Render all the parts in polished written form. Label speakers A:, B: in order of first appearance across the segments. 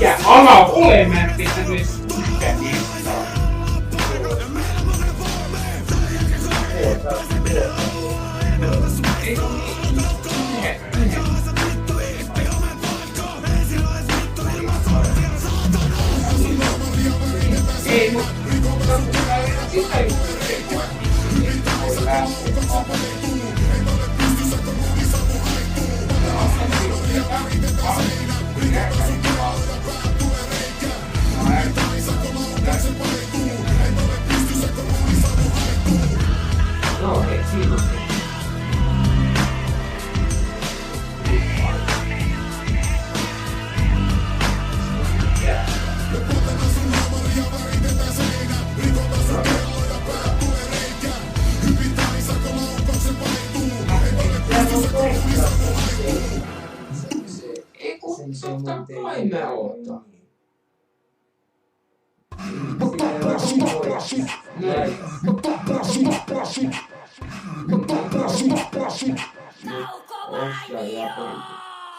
A: Mikä ala ole? Mä en pitänyt edes yhtään listaa. Ei, mutta sitä ei no, ei siinä. Totta kai mä ootan.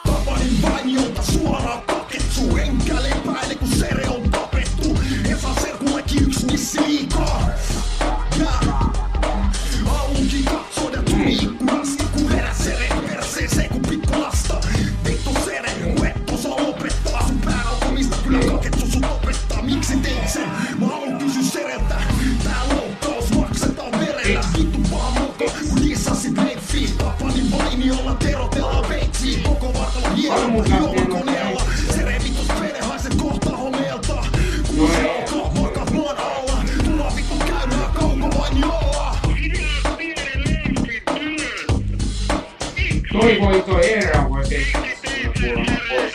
B: Tapanin vainiolta suoraan paketsu, enkä lepäile kun sere on tapettu. Esa serkullekin yks missi liikaa. Haluunkin katsoa tuli ikkunasta, kun heräs sere perseeseen kun pikku lasta. Vittu sere, wetto saa lopettaa sun pääautomista, kyllä kaketsu sut opettaa. Miksi teit sen? Mä haluun kysyä sereltä. Tää loukkaus maksetaan verellä. Vittu paha moka, kun dissasit leiffiin. Tapanin vainiolla terotellaan veitsiin. Koko vartalo hieno, juomakoneella. Sere vittu vede haiset kohta homeelta. Kun se alkaa, makat maan alla. Tulla vittu käymään kauko vainiolla.
A: Toi Eera voi tehdä kuulemma pois.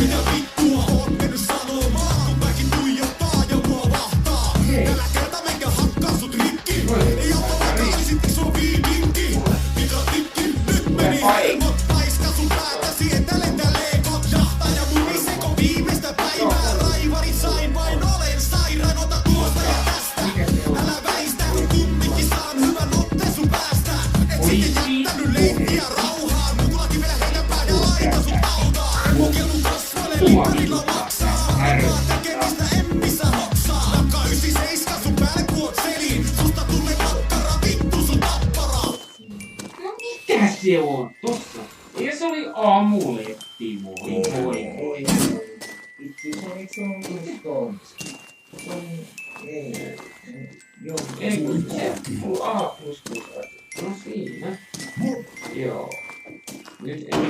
B: Mitä vittua oot mennyt sanomaan, kun mäkin tuijottaa ja mua vahtaa. Tällä kertaa menkä hakkaa sut rikki. Ei auta sitten sun viikinki. Pikatipki, nyt meni hermot. Paiska sun päätäsi, että lentä leekot. Jahtaa ja muriseko viimeistä päivää. Raivarit sain, vain olen sairaan. Ota tuosta ja tästä. Älä väistä, kun kumminkin saan hyvän otteen sun päästä. Et sitten jättänyt leikkiä rauhaan. Mullakin vielä heitänpää ja laita sun tautaan. Kokeilun kasvoille lipparilla maksaa. Vaan tekemistä en missä hoksaa. Nakka 97 sun päälle kuot seliin. Susta tulee makkara, vittu sun tappara.
A: No mitä se on tossa? Ja se oli amuletti, voi.
C: Itse se on uskonski.
A: Ei kun se, mulla A++. No siinä. Joo. Nyt en...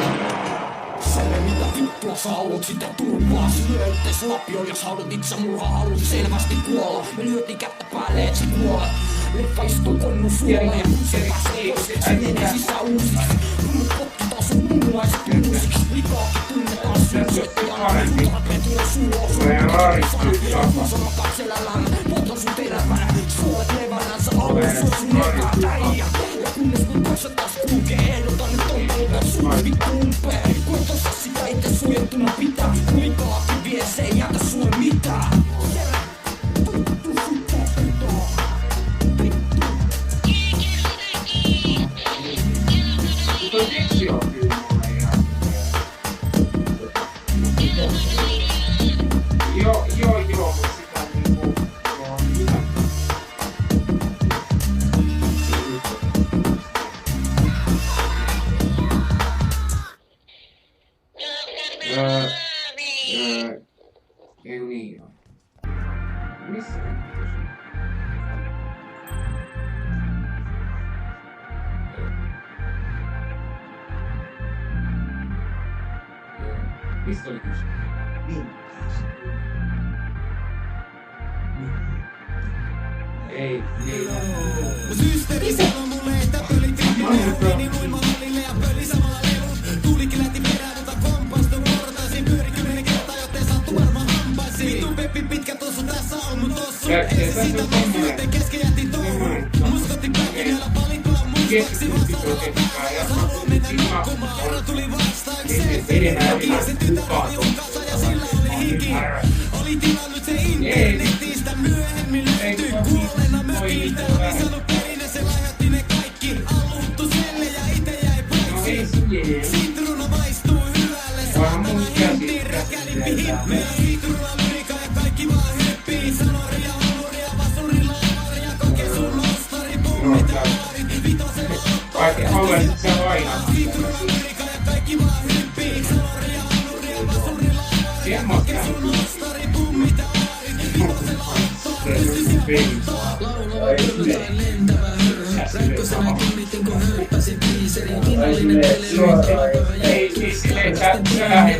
B: Selle mitä vittua sä haluut sitä turpaa. Sä lyöttes lapio, jos haluut itsemurhaa. Haluut selvästi kuolla. Me lyötiin kättä päälle, et sä kuole. Leffa istuu konnu suolla ja se pääsee. Se menee sisään uusiksi. Rummut potkitaan sun muunlaiset uusiksi. Likaakin tunnetaan syöttöjä. Tarpeen tulee suulla. Sä makaat selällään. Poltan sun terävänä. Suolet levänään. Sä haluut sua sun epätäriä. Ja kunnes kun tossa taas kulkee. Ehdotan nyt on pelkää sun vittu umpeen. Koitossa sitä itse suojattuna pitää. Kuinkaakin vie, se ei jätä sulle mitään. Vittu sun tappetaan.
A: Toi vitsi on kyllä mulle ihan... Joo, mut sitä niinku... on hyvä. Ei niin joo. Missä on? Mistä oli kyse? Ei.
B: Systeri sanoo mulle, että pölit meni uimahallille ja pöli samalla levun. Tuulikin lähti perään, mutta kompastun portaisiin. Pyöri 10 kertaa, jottei sattu varmaan hampaisiin. Vittu Peppi pitkä tossu, tässä on mun tossu. Ei se siitä tossu, joten kesken jätti touhuun. Muskotti päkkinällä valittua mustaksi. Vasaralla päällä, jos haluaa mennä nukkumaan. Herra tuli vastaakseen. Toki se tytär oli uhkassa ja sillä oli hiki. Oli tilannut se internetistä, myöhemmin löytyi kuolleena mökiltä. Oli saanut perinne, se lahjoitti ne kaikki. Alluttu selle ja ite jäi paitsi. Sitruuna maistuu hyvälle. Meidän hiihtelyllä lyrikä ja kaikki vaan hyppii. Sanoria, haluria, vasurilla avaria. Koke sun nostari, pummit ja aarit. Vitosella ottaa hiihtelyllä lyrikä ja kaikki vaan hyppii. Sanoria, haluria, vasurilla avaria. Koke sun nostari, pummit ja aarit. Vitosella ottaa rystisiä polttaa. Laulava kyllätään lentävä hörhö. Räkkösenä kimmitin kun hörppäsin biiserin. Kinnallinen peliryhtävä
A: Ei, siis silleen sä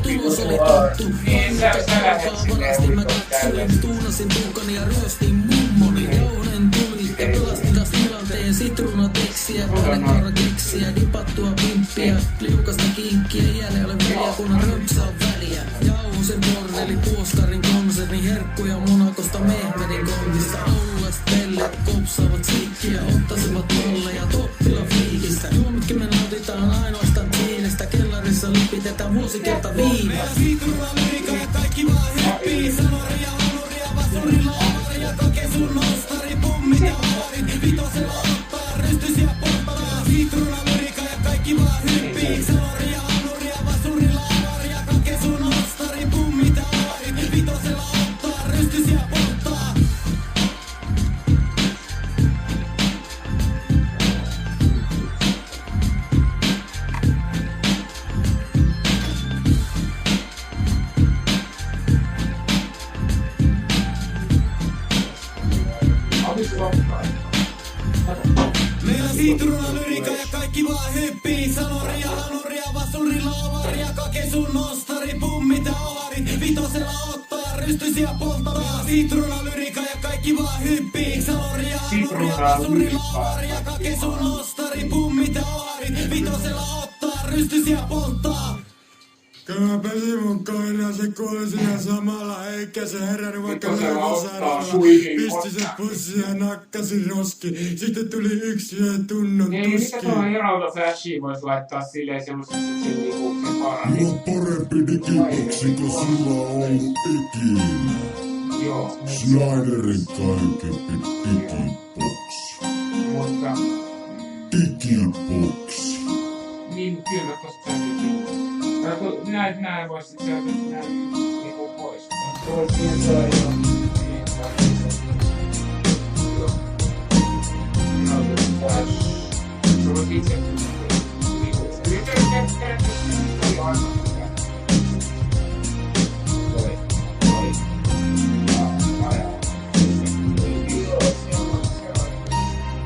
B: tulos oli tottu.
A: Niin sä lähet
B: Valastin mä katsoin, tuunasin tuukani ja ryöstin mummoni. Jounen tuli ja pelastin taas tilanteen. Sitruunateksiä, päällekarra keksiä, dipattua pimppiä. Liukasta kinkkiä, iäle ole väliä, kunhan röpsä on väliä. Jauhosen bordeli, puoskarin konserni, herkkuja Monakosta Mehmedin kontista. Ouluest pellet, kopsaavat siikkiä, ottaisivat malleja toppila fiikistä. Juomitkin me nautitaan ainoastaan tiinestä, kellarissa lipitetään vuosikerta viinaa. Meidän siitrulla lyrikä ja kaikki vaan hyppii. Sanoria, haluria, vasurilla avaria. Koke sun nostari, pummit ja aarit. Vitosella ottaa rystysiä polttaa. Siitrulla lyrikä ja kaikki vaan hyppii. Sanoria, haluria, vasurilla avaria. Koke sun nostari, pummit ja aarit. Vitosella ottaa rystysiä polttaa. Meillä siitruuna lyrikä ja kaikki vaan hyppii. Sanoria, hanuria, vasurilla avaria. Kake sun nostari, pummit ja aarit. Vitosella ottaa rystysiä polttaa. Siitruuna lyrikä ja kaikki vaan hyppii. Sanoria, hanuria, vasurilla avaria. Kake sun nostari, pummit ja aarit. Vitosella ottaa rystysiä polttaa.
D: Kun mä pesin mun koiraa, se kuoli siinä samalla, eikä se herännyt vaikka leivosaralla. Pisti se pussi ja nakkasi roski, sitten tuli yksi ja tunnon
A: Ei, mitä
D: tuski.
A: tuohon Heraldo Flashiin vois laittaa silleen semmoset, että se niinku se parani.
E: Mulla on parempi digiboksi, kun sulla on ollut ikinä.
A: Joo,
E: Snyderin kaikempi digiboksi.
A: mutta
E: Digiboksi.
A: niin kyllä tosta nää vois itse asiassa nää niinku poistaa.
C: Toisiin saa jo.
A: Se voisi itse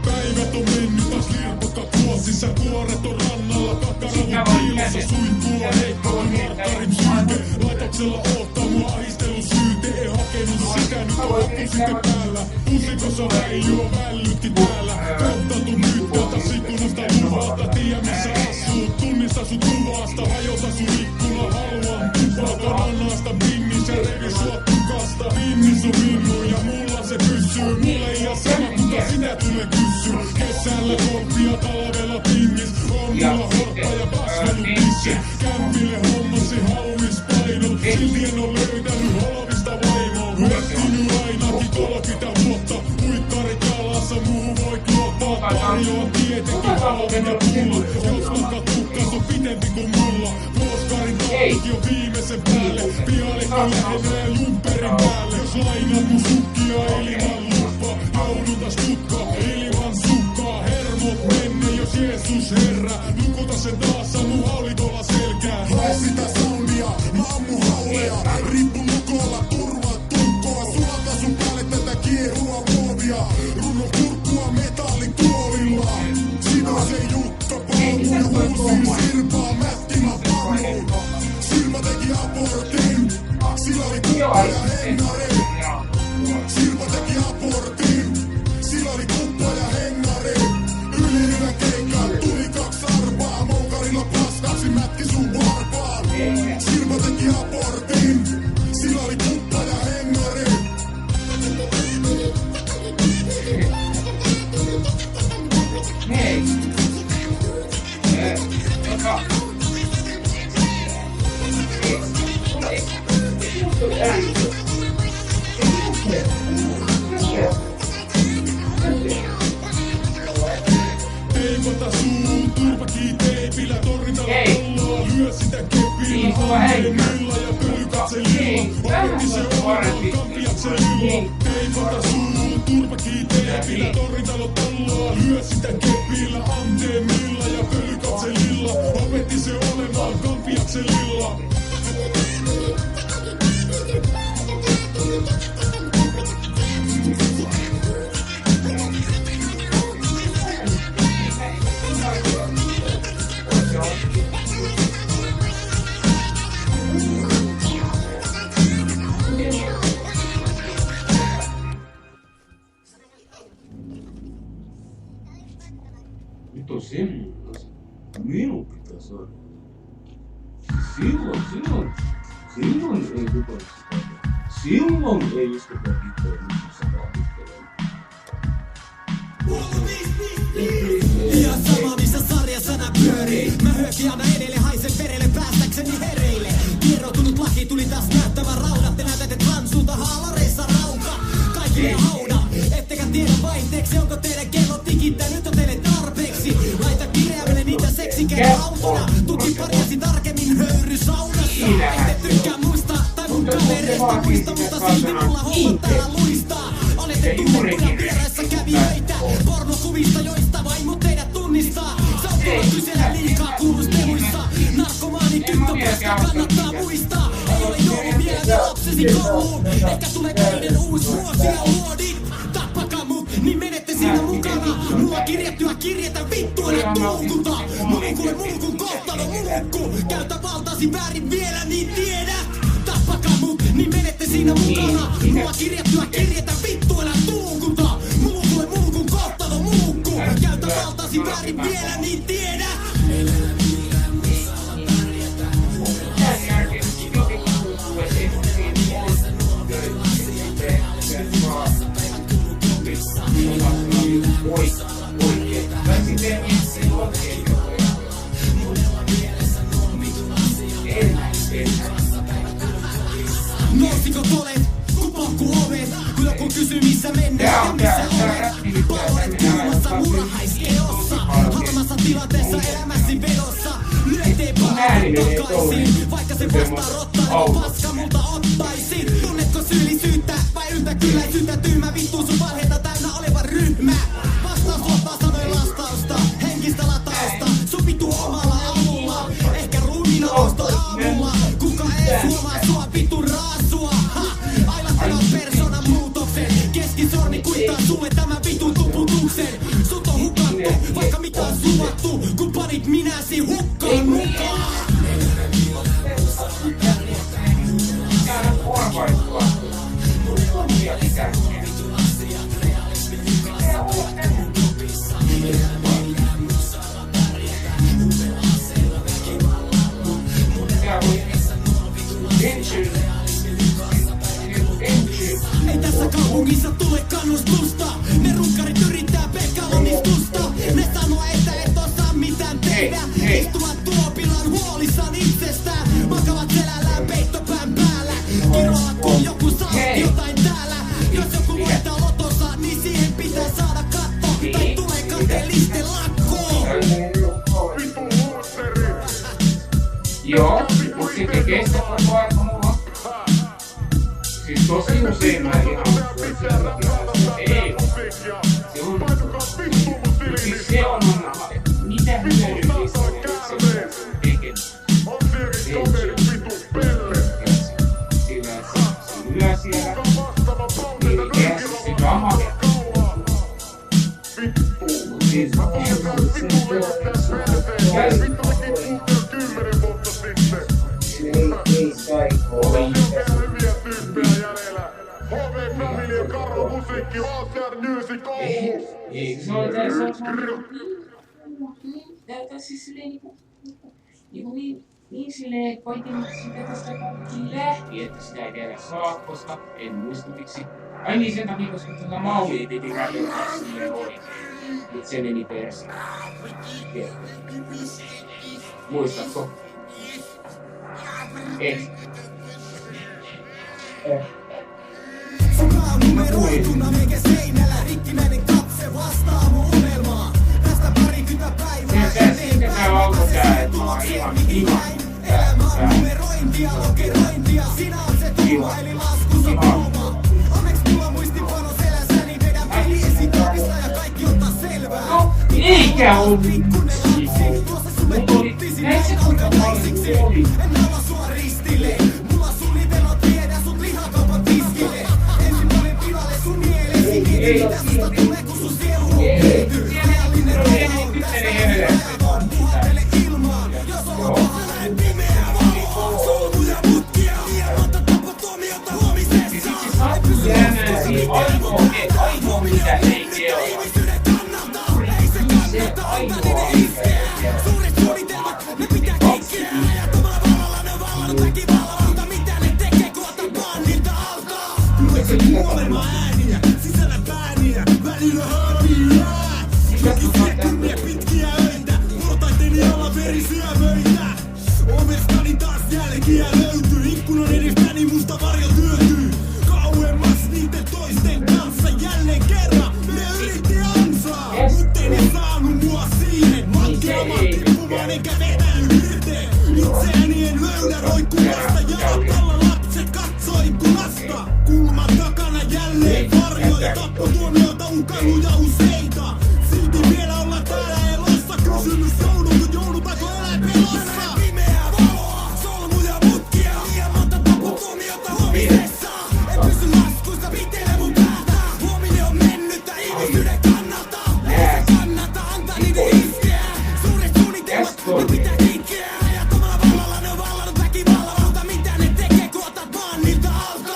D: Päivät on mennyt taas lirpota vuosissa, kuoret on rannalla, kakkaravut piilossa, suihkulla heikkona nurkkarin syyte. Laitoksella oottaa mua ahistelun syyte, ei hakenut sitä, nyt on loppu sitten päällä. Pusikossa väijyö vällytti täällä, kohtautu nyt täältä ikkunasta luvalta, tiedä missä asuu. Tunnista sut kuvasta, hajota sun ikkuna, haluan tupaa koronasta, binnissä revi sua tukasta. Binnis on minun ja mulla se pysyy, mulle ei oo sama, mutta sinä tulee kysyy. Kesällä korppia, talvella tingis, on mulla horppa ja kasvanut pissi. Kämpille hommasi hauispainot, silti en oo löytänyt holvista vaimoa. Huettinyt ainakin 30 vuotta, huikkarit jalassa, muuhun voi luottaa. Tarjoan tietenkin halvin ja pullot, jos vaikka tukkas on pitempi kuin mulla. Vuoskarin talot jo viimeisen päälle, pialikko lähenee jumperin päälle. Jos lainat mun sukkia ilman lupa, joudun taas tutkaa ilman sukkaa. Hermot menne, jos Jeesus Herra, nukuta sen taas, mun haulikolla selkää.
B: Hae sitä soundia, mä ammun hauleja. Rippu lukolla, turva tukkoa. Sulata sun päälle tätä kiehua muovia. Runno kurkkua metallituolilla. Siitä se Jukka paluu ja huusi sirpaa mätkimä pannuun. Silmä teki abortin, sillä oli kuppa ja hennare. Silmä teki abortin, sillä oli kuppa ja hennare. Ylirynä keikka, tuli 2 arpaa. Moukarilla paskaksi mätki sun varpaan. Silmä teki abortin, sillä oli kuppa ja hennare.
A: Hei!
D: katselilla. Teipata suuhun, turpa kiitelee, pidä torritalo tallaa. Lyö sitä kepillä, anteemilla ja pölykatselilla. Opetti se olemaan kampiakselilla.
A: Nyt on semmoinen asia. Minun pitää saada. Silloin ei kukaan sitä. Silloin ei istuta pitää
B: Ihan sama missä sarjasana pyörii. Mä hyökin aina edelle, haisen perelle päästäkseni hereille. Kierroutunut laki tuli taas näyttämään raudat. Te näytätte transulta haalareissa rauka. Kaikille hauda, ettekä tiedä vaihteeksi. Onko teidän kello tikittänyt on teille tarpeeksi? Laita kireämille niitä seksikäitä autona. Tuki parjasi tarkemmin höyrysaunassa. Ette tykkää muista tai mun kavereista muista. Mutta silti mulla homma täällä luistaa. Olette tunnettuja vieraissa kävijöitä. Pornokuvista joista vaimo teidät tunnistaa. Sä oot tullut kysellä liikaa kuulusteluissa. Narkomaani tyttöpaska kannattaa muistaa. Ei ole joulu vielä ne lapsesi kouluun. Ehkä tulee teidän uusi vuosi ja luodit. Tappakaa mut, niin menette siinä mukana. Mulla kirjattua kirjetä vittuina tuukuta. Mulkulle mulkun kohtalo mulkku. Käytä valtasi väärin vielä niin tiedä. Tappakaa mut, niin menette siinä mukana. Mulla kirjattua kirjetä vittuina tuukuta. Mulkulle mulkun kohtalo mulkku. Käytä valtasi väärin vielä niin tiedä. Nousiko tolet, kun pohku ovet? Kun joku kysyy missä mennään ja missä olet? Paloret kuumassa murhaiskeossa. Halmassa tilanteessa elämässi vedossa. Lyötteen palaan takaisin. Vaikka se vastaa rottaileva paska multa ottaisin. Tunnetko syyllisyyttä vai yltäkylläisyyttä? Tyhmä vittu sun valheita täynnä oleva ryhmä. Vastaus luottaa sanoin lastausta. Henkistä latausta. Sun vittu omalla avulla. Ehkä ruumiina osto aamulla. Kuka ei suomaa sua vittu raasua. Ailattavan persoonan muutoksen. Keskisormi kuittaa sulle tämän vitun tuputuksen. Sut on hukattu, vaikka mitä on suvattu. Kun panit minäsi hukkaan mukaan. Ei tässä kaupungissa tule kannustusta. Ne runkarit yrittää pelkkää onnistusta. Ne sanoo, että et osaa mitään tehdä. Istuvat tuopillaan huolissaan itsestään. Makavat selällään peittopään päällä. Kiroavat kun joku saa jotain täällä. Jos joku voittaa lotossa, niin siihen pitää saada katto. Tai tulee kateellisten lakkoon.
A: Joo, mut se tekee sitä koko ajan mulla. Siis tosi usein mä ihan ei. Se on... Siis se on... Mitä hyödyllistä se tekee? Sillä se lyö siellä. Niin käsi se kama. Siis... Ei, se on siis silleen niin silleen koitin sitä tästä kaikkiin lähti, että sitä ei tiedä saa, koska en muista miksi. Ai niin sen takia, koska tuota Mauli piti rajoittaa silleen oikein. Nyt se meni persi. Muistatko? Et.
B: Sukaan numeroituna meikä seinällä. Rikkinäinen katse vastaa mun unelmaa. Tästä 20 päivää eteenpäin. Tulokseen mihin näin. Elämä on numerointia, lokerointia. Sinä on se tuuma eli laskussa tuuma.
A: mikä on mut oli näissä kuinka paljon oli. Ei ole ainoa mitä ei kelpaa. Se ainoa
B: Suuret suunnitelmat, ne pitää keksiä. Ajattomalla vallalla ne vallannut väkivallalta. Mitä ne tekee, kun otan niiltä altaa? Kuuleeko kuolema ääniä, sisällä pääniä, välillä harvia. Jokisiekymmiä pitkiä öitä, vuorotaiteni alla verisyövöitä. Ovestani taas jälkiä löytyy, ikkunan edestäni musta varjo työntyy. Kauemmas niiden toisten kanssa jälleen kerran ne yritti ansaa. Mut ei ne saanut mua siihen. Vankilamatti puvan enkä vetänyt irteen. Itseäni en löydä roikkumasta. Jalat alla lapset katsoo ikkunasta. Kulman takana jälleen varjoja. Tappotuomioita uhkailuja useita. Silti vielä olla täällä elossa. Kysymys joudutaanko elää pelossa? Pimeää valoa, solmuja mutkia. Liian monta tappotuomiota huomisessa. En pysy laskuissa, pitelee mun päätä. Huominen on mennyttä ihmisyyden kannalta. Ei se kannata antaa niiden iskeä. Suuret suunnitelmat, ne pitää kitkeä. Ajattomalla vallalla ne on vallannut väkivallalta. Mitä ne tekee, kun otat vaan niiltä altaa?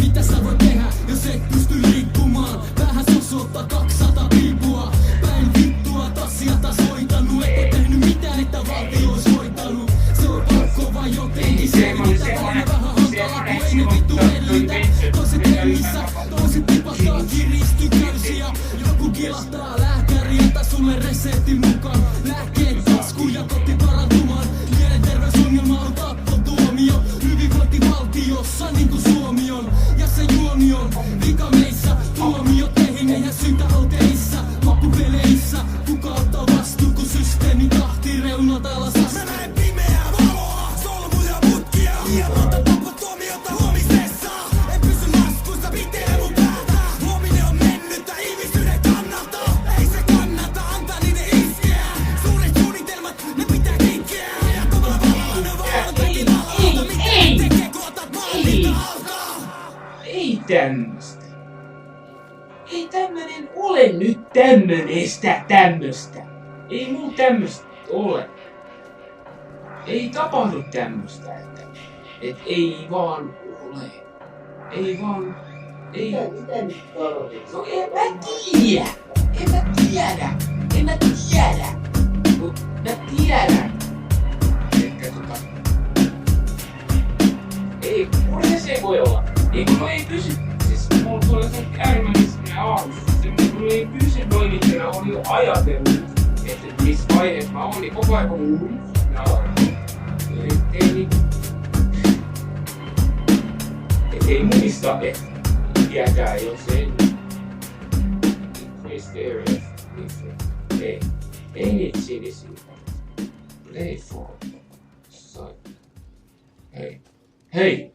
B: Mitä sä voit tehdä, jos et pysty liikkumaan? Vähän sosottaa 200 piipua. Päin vittua asiat soittanut. Et oo tehnyt mitään, että valtio ois hoitanut. Se on pakko vaan jotenkin selvitä. Vähän hankala, kun ei ne vittu hellitä. Toiset hengissä, toiset tipahtaa kiristyköysiä. Joku kilahtaa lääkäriä sulle reseptin mukaan. Lääkkeet taskuun ja koti parantumaan. Mielenterveysongelma on tappotuomio. Hyvinvointivaltiossa niinku Suomi on. Ja se juoni on vika meissä. Tuomio teihin eihän syytä oo teissä. Loppupeleissä kuka ottaa vastuun kun systeemi tahtii reunat alasas. Mä näen pimeää valoa, solmuja mutkia. Liian monta tappotuomiota huomisessa. En pysy laskuissa, pitelee mun päätä. Huominen on mennyttä ihmisyyden kannalta. Ei se kannata antaa niiden iskeä. Suuret suunnitelmat, ne pitää kitkeä. Ajattomalla vallalla ne on vallannut väkivallalta. Mitä ne tekee, kun otat vaan niiltä altaa?
A: Ei tämmöstä. Ei tämmönen ole nyt tämmöstä. Ei muu tämmöstä ole. Ei tapahdu tämmöstä, että ei vaan ole. Ei vaan, ei.
C: Mitä nyt tarvitset?
A: No en mä tiedä. Mut mä tiedän. Että ei, murhe se voi olla. Ei kun ei pysy. Siis mulla tulee se äärimmäisenä aamussa. Mulla ei pysy noin, että mä oon jo ajatellut, että missä vaiheessa mä oon, niin koko ajan kun ei muista, että tietää, jos ei mysterious. Ei niitä sinisiä. Play for. Hei!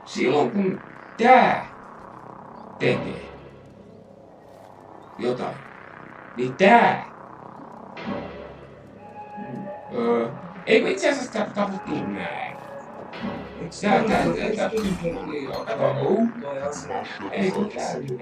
A: Silloin kun tää tekee jotain, niin tää eikö itse asiassa tää tapahtuu näin? Tää ei kun tää näin.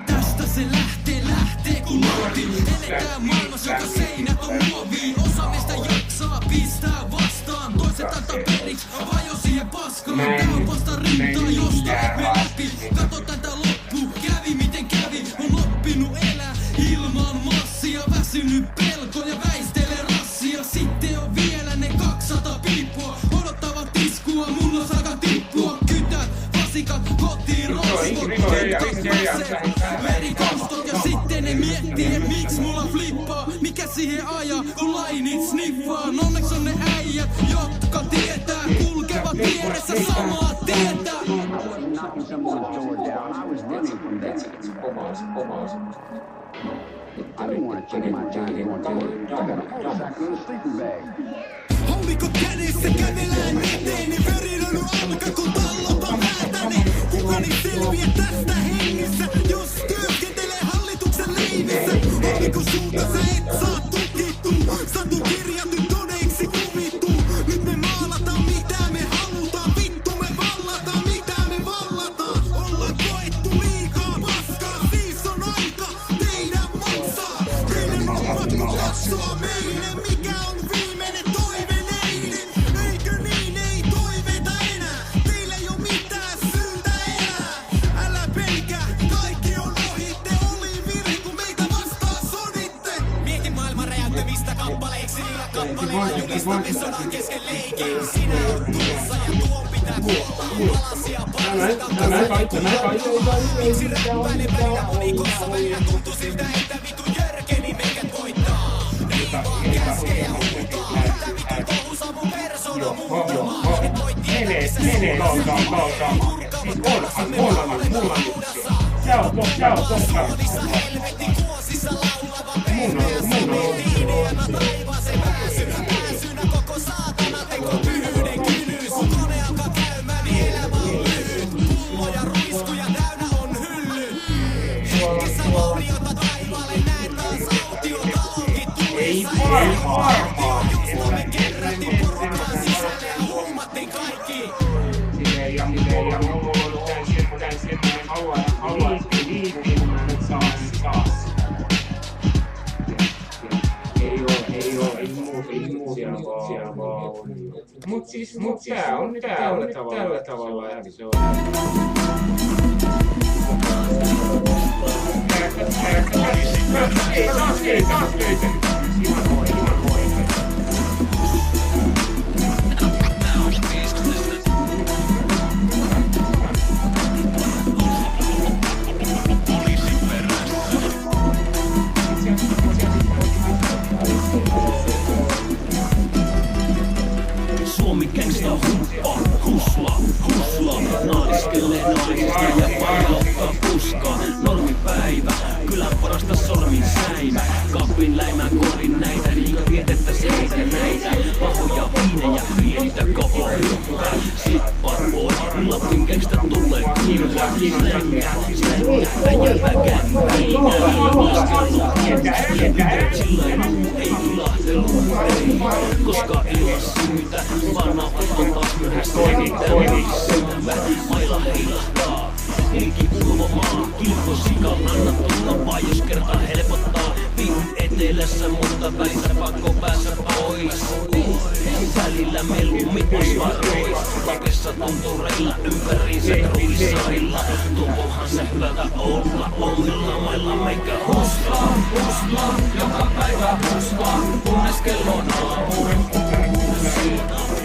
B: Tästä se lähtee kun luotiin. Eletään maailmassa, joka seinät on muovia. Osa meistä jaksaa pistää vastaan. Toiset antaa periksi, vajo siihen paskaan. Tää on vasta rintaa, josta et me läpi. Kato tätä loppuun, kävi miten kävi. On oppinut elää ilman massia. Väsynyt pelko ja väistelee rassia. Sitten on
F: Merikastot ja sitten ne miettii, et miks mulla flippaa. Mikä siihen ajaa, kun lainit sniffaa. Onneksi on ne äijät, jotka tietää, kulkevat vieressä samaa tietä.
B: Haulikko kädessä kävelään eteen, niin verilöily alkaa kun tallotan päätäni. Kukani selviä tästä hengissä, jos työskentelee hallituksen leivissä. Haulikko suuta sä et saa tukittu, satu kirjattu todeiksi kuvittu. Nyt me maalataan mitä me halutaan, vittu me vallataan mitä me vallataan. Ollaan koettu liikaa paskaa, siis on aika teidän maksaa. Teidän on pakko katsoa meille, mikä on viimeinen toiveneinen. Eikö niin, ei toiveita enää, teillä ei oo mitään syytä elää. Älä pelkää, kaikki on ohi, te oli virhe kun meitä vastaan soditte. Mietin maailman räjäyttämistä kappaleiksi ja kappaleilla julistamme sodan kesken leikin. Sinä on tulossa ja tuon pitää kuolla palasia palasia. Miksi räppäile välillä monikossa välillä tuntuu siltä, että vitu järkeni meikät voittaa. Niin vaan käskee ja huutaa, että vitu touhussa mun persona muuttaa. Et voi tietää missä suuntaan purkaavat mullassa. Suodissa helvetin kuosissa laulava perheessä mietiin ideana taivaaseen pääsynä koko saatana teko pyhyyden kynnys. Kone alkaa käymään, niin elämä on lyhyt. Pulloja ruiskuja täynnä on hylly. Hetkessä vauriota taivaalle näet taas autiotalonkin tulissa. Autio just me kerrättiin porukkaan sisälle ja huumattiin kaikki.
A: Mut tää on nyt tällä tavalla, että se on. Ei taas löytänyt. Ihan moi.
F: Suomi gangsta humppa, husla, naaliskelee naisista ja painottaa puskaa. Normipäivä, kylän parasta sormin säimä. Kaapin läimään korin näitä, liikaa vietettä seitä näitä. Pahoja viinejä, pienitä koko hyppää. Sippar boy, Lapin gangsta tulee kiivää. Slängää, ja väkämpiinä. Laskellut, chillailu, ei ilahdellut, ei. Koska ei ole syytä, vaan napat on taas myöhässä. Sydämä, mailla heilahtaa. Henki ulvomaa, kilpo sikal, anna tulla vaan jos kerta helpottaa. Viikon etelässä, mutta välissä pakko päässä pois. Välillä melumit varois, Lapissa tuntureilla ympäriinsä ruissailla. Tuntuuhan se hyvältä olla, omilla mailla meikä huskaa. Joka päivä huskaa, kunnes kello on aamu.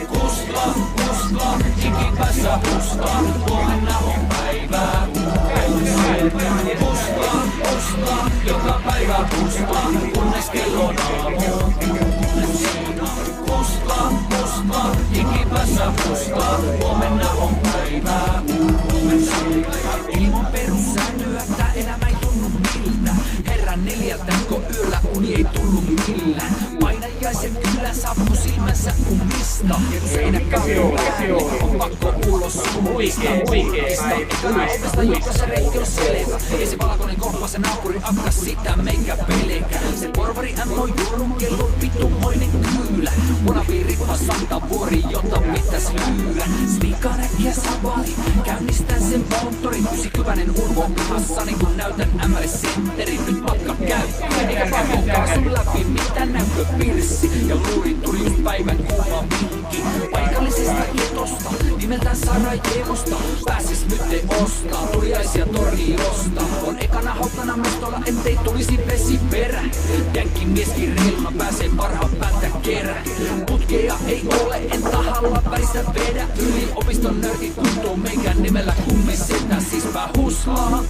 F: Kuskaa, ikipäässä huskaa, huomenna on päivää. Kuskaa, joka päivä huskaa, kunnes kello on aamu. Kuskaa, ikipäässä huskaa, huomenna on päivää. Ilman perussäännöä tää elämä ei tunnu miltä. Herran 4, kun yöllä uni ei tullu millään. Painajaiset kyllä saapuu silmänsä umista. Seinä kadulla on pakko ulos summista. Ovesta jokaisen reitti on selvä. Ei se valkoinen koppa, se naapuri akka sitä meikä pelkä. Se porvari M.O. Jurun kellon vittumoinen kyylä. Munaviirippa Santavuori, jota pitäis lyydä. Sliikaa näkkiä savali, käynnistän sen moottorin. Ysikyvänen urvo pihassani, kun näytän MR-sentterin. Nyt matka käy, eikä pakko kaasun läpi, mitä näkö pirssi. Ja luurin tuli just päivän kuuma jengi paikallisesta itosta, nimeltään Sarajevosta. Pääsis nyt te ostaa, tuliaisia torniosta. On ekana haukkana mestolla, ettei tulisi vesiperä. Jänkin mieskin reilma pääsee parhaan päältä kerä. Putkeja ei ole, en tahalla väristä vedä. Yliopiston nörtit kuntuu meikän nimellä kummisetä. Siispä huslaa,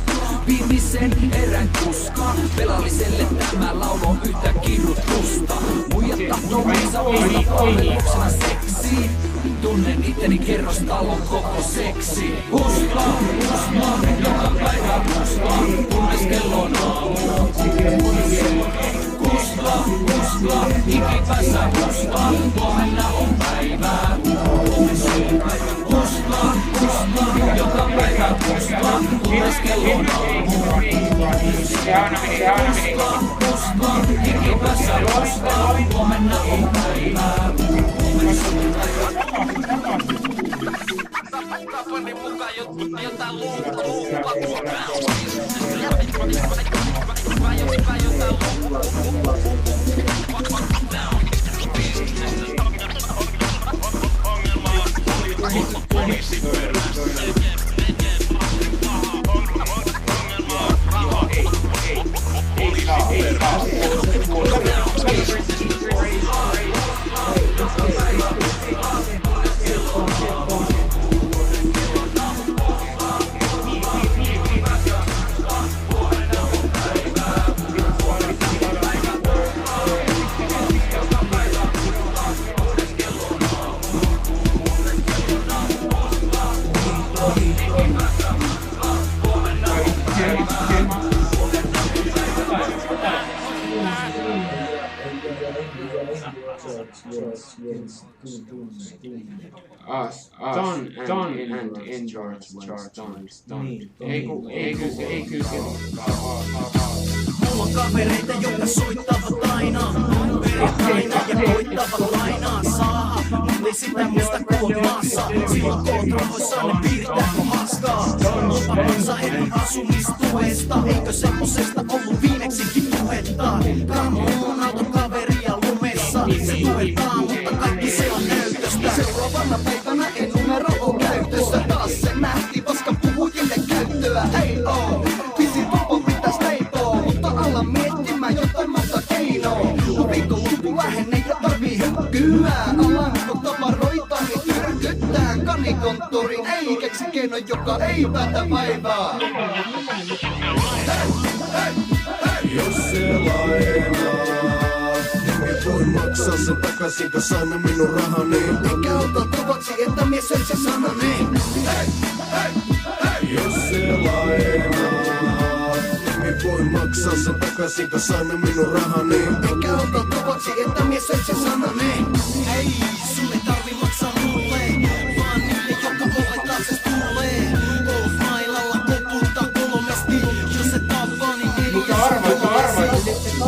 F: viimeisen erän kuskaa. Velalliselle tämä laulu on yhtä kirjoitusta. Muijat tahtoo meisä vasta palveluksena seksiin. Tunnen itteni kerrostalon koko seksi. Huslaa, huslaa, joka päivä huslaa, kunnes kello on aamu. Huslaa, huslaa, ikipäässä huslaa, huomenna on päivää. Huslaa, huslaa, joka päivä huslaa, kunnes kello on aamu. Huslaa, huslaa, ikipäässä huslaa, huomenna on päivää. Tapanin mukaan jotain luukkaa
A: Don and George ei kyllä
F: Mulla on kavereita, jotka soittavat aina perjantaina ja koittavat lainaa saada. Mut ei sitä musta kuot maassa. Silloin koot rahoissaan ne piirtääkö haskaa. Lupa maksa heti asumistuesta. Eikö semmosesta ollut viimeksikin puhetta? Kammo on autokaveria lumessa. Se tuetaan, mutta kaikki se on näytöstä. Seuraavana päivänä ei numero oo käytössä. Taas se nähti paskan puhujille käyttöä ei oo. Pisi tupo pitäis leipoo, mutta ala miettimään jotain muuta keinoa. Viikonloppu lähenee ja tarvii hykkyä. Alanko tavaroita niin tyrkyttää. Kanikonttorin ei keksi keino, joka ei päätä vaivaa.
B: Jos se lainaa, en voi maksaa sen takaisin, kun saimme minun rahani.
F: Eikä ota tavaksi, että mies söi se sanani.
B: Jos se lainaa, en voi maksaa sen takaisin, kun saimme minun rahani.
F: Eikä ota tavaksi, että mies söi se sanani. Ei, sun ei tarvi maksaa mulle, vaan niille, jotka ovet taakse tulee. Golf-mailalla koputtaa kolmesti, jos et tapaa, niin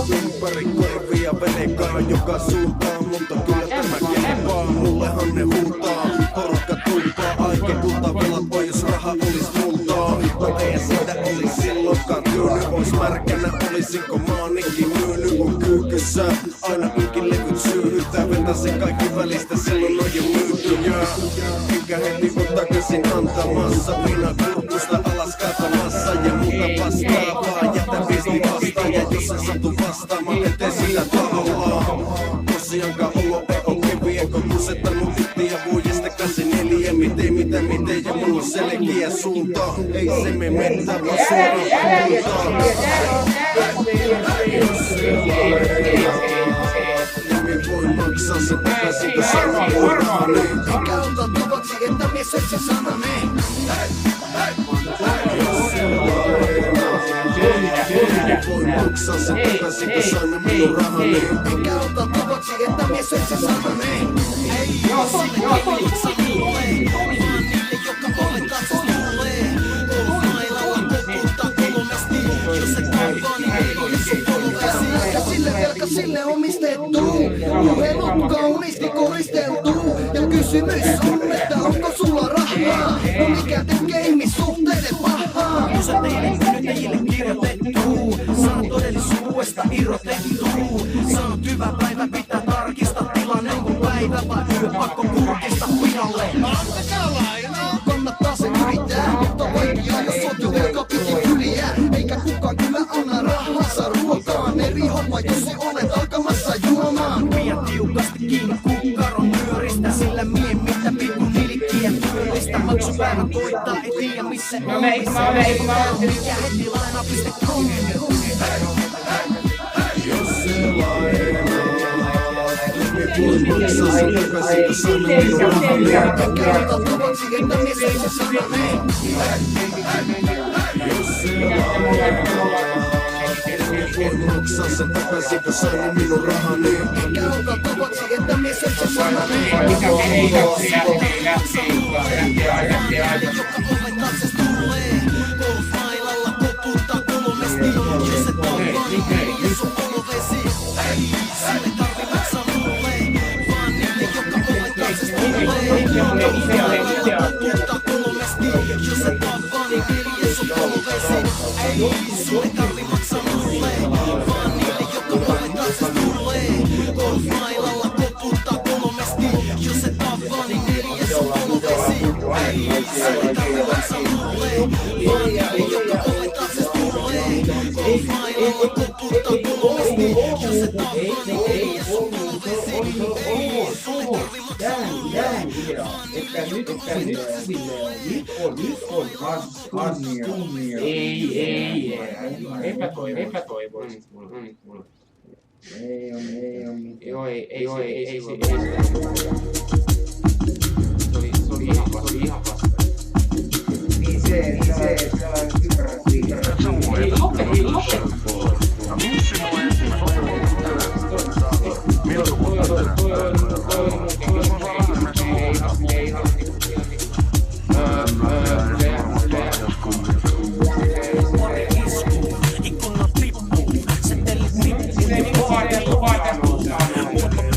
B: Ympäri korvia venekaa joka suuntaan, mutta kyllä tämä kelpaa. Mullehan ne huutaa, porukka tumpaa, aika kulta velat voi jos raha olis multaa. Mutta ei siitä olis silloinkaan työnyt, ois märkänä olisinko maanikin myynyt. On kyykyssä, aina ynkin levyt syyhyttää, vetäsen kaikki välistä silloin on jo myytyjä. Enkä heti oo takaisin antamassa, minä kurkusta alas katamassa ja muuta vastaavaa. Jätä viesti vastaan ja jos en satu vastaamaan, en tee sitä tahollaan. Tosiaankaan olo ei oo kevyien, kun kusettanut ittiä vuodesta 84. Miten ja mulla on selkeä suunta. Ei se me mettää vaan suoraan puhutaan. Jos se lainaa, en voi maksaa sen takaisin, kun saimme mun rahani.
F: eikä ota tavaksi, että mies söi se sanani.
B: Jos se lainaa, en voi maksaa sen takaisin, kun saimme minun rahani.
F: Eikä ota tavaksi, että mies söi se sanani. Ei, sille ei maksa mulle, vaan niille, jotka ovet taakse tulee. Golf-mailalla koputtaa kolmesti, jos et tapaa, niin ei ole sun polvesi. Ja sille velka sille omistettu, puhelut kauniisti koristeltu. Ja kysymys on, että onko sulla rahaa? No mikä tekee ihmissuhteille pahaa? Jos et teille pyytäjille kirjoitettu, saan todellisuudesta irrotettu. Sanot hyvä päivä, pitää tarkistaa tilanne, onko päivä vai yö, pakko kuulla.
B: Maksaa sen takaisin, kun sain minun rahani. Eikä ota tavaksi, että mies on se sanani. Joka oven taas tulee. Golf-mailalla koputtaa kolmesti. Jos et ole vanha, jos sun polvesi. Ei, sille tarvi maksaa mulle. Vaan niille, joka oven taas tulee. Golf-mailalla koputtaa kolmesti. Jos et ole vanha, jos sun polvesi. Ei, sille tarvi maksaa mulle. Vaan niille, joka oven taas tulee. Golf-mailalla koputtaa kolmesti. Jos et ole vanha, jos sun polvesi. Ei, sille tarvi maksaa mulle. Vaan niille, joka oven taas tulee. Golf-mailalla koputtaa kolmesti. Jos et ole vanha, jos sun polvesi. Ei, sille tarvi maksaa mulle.
C: Että nyt on kunnia.
A: Ei. Epätoivoisit mulle.
C: Ei on mitään.
A: Joo, ei. Se oli ihan vasta.
C: Niin se on kypärä.
A: Ei lope.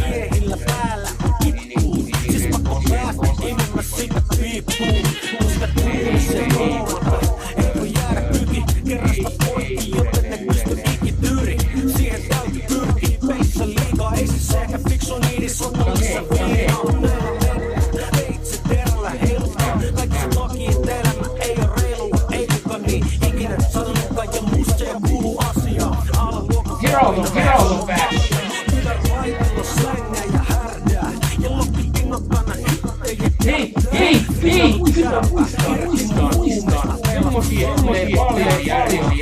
F: Miehillä päällä kippuu, siis pakko päästä enemmän siitä piippuu. Koska tuli se noorata, ei voi jäädä kyki kerrasta poikki, joten ne pysty ikityri. Siihen täytyy pyrkii, peissä liikaa, ei siis ehkä fiksu niidi sotallisessa viiraa. Veitsi terällä heiluttaa, kaikki se toki, että elämä ei oo reilua, ei kukaan niin ikinä sanonutkaan ja musta ja kuuluu asiaa.
A: Get out of that. Hei! Muistaa. Semmosia paljon järjellä.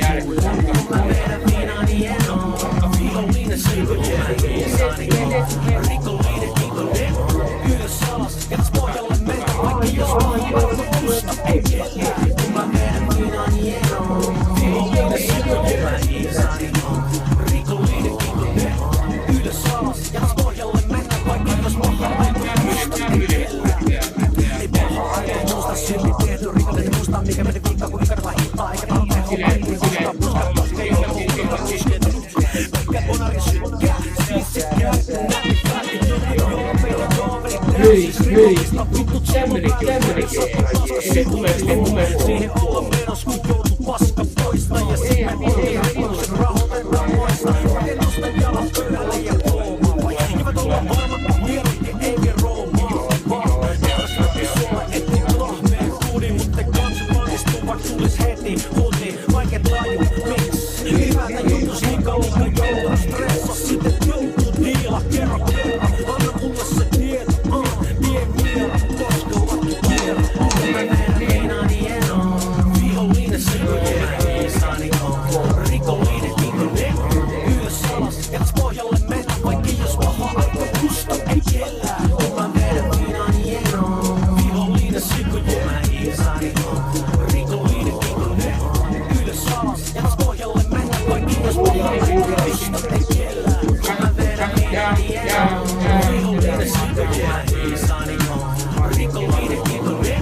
A: Hei, siihen olla menossa, kun joutuu paska poista. Ja siihen ihmiset rahoitetaan poista. Rakennusta jalat pöydälle ja koomaa. Eivät olla varmat, mieluiten eikä roomaa. Vaan järjestettiin sulle, ettei lahmeen kuudi. Mutta kansi valmistuvat tulis heti huti. Vaiket laju, miksi? Hyvältä jutus liikalika joutaa stressa. Sitten joutuu diila, kerro. Anna mulle se tieto. Vie miera, koska laki kierro. Mä näen viinaani eroon. Vihollinen sikojen hiisani on. Rikollinen ikonen. Ylös alas, jätäs pohjalle mennä. Vaikka jos paha aika kusta ei kellään. Mä näen viinaani eroon. Vihollinen sikojen hiisani on. Rikollinen ikonen. Ylös alas, jätäs pohjalle mennä. Vaikka jos paha aika kusta ei kellään. Mä näen viinaani eroon. Vihollinen sikojen hiisani on. Rikollinen ikonen.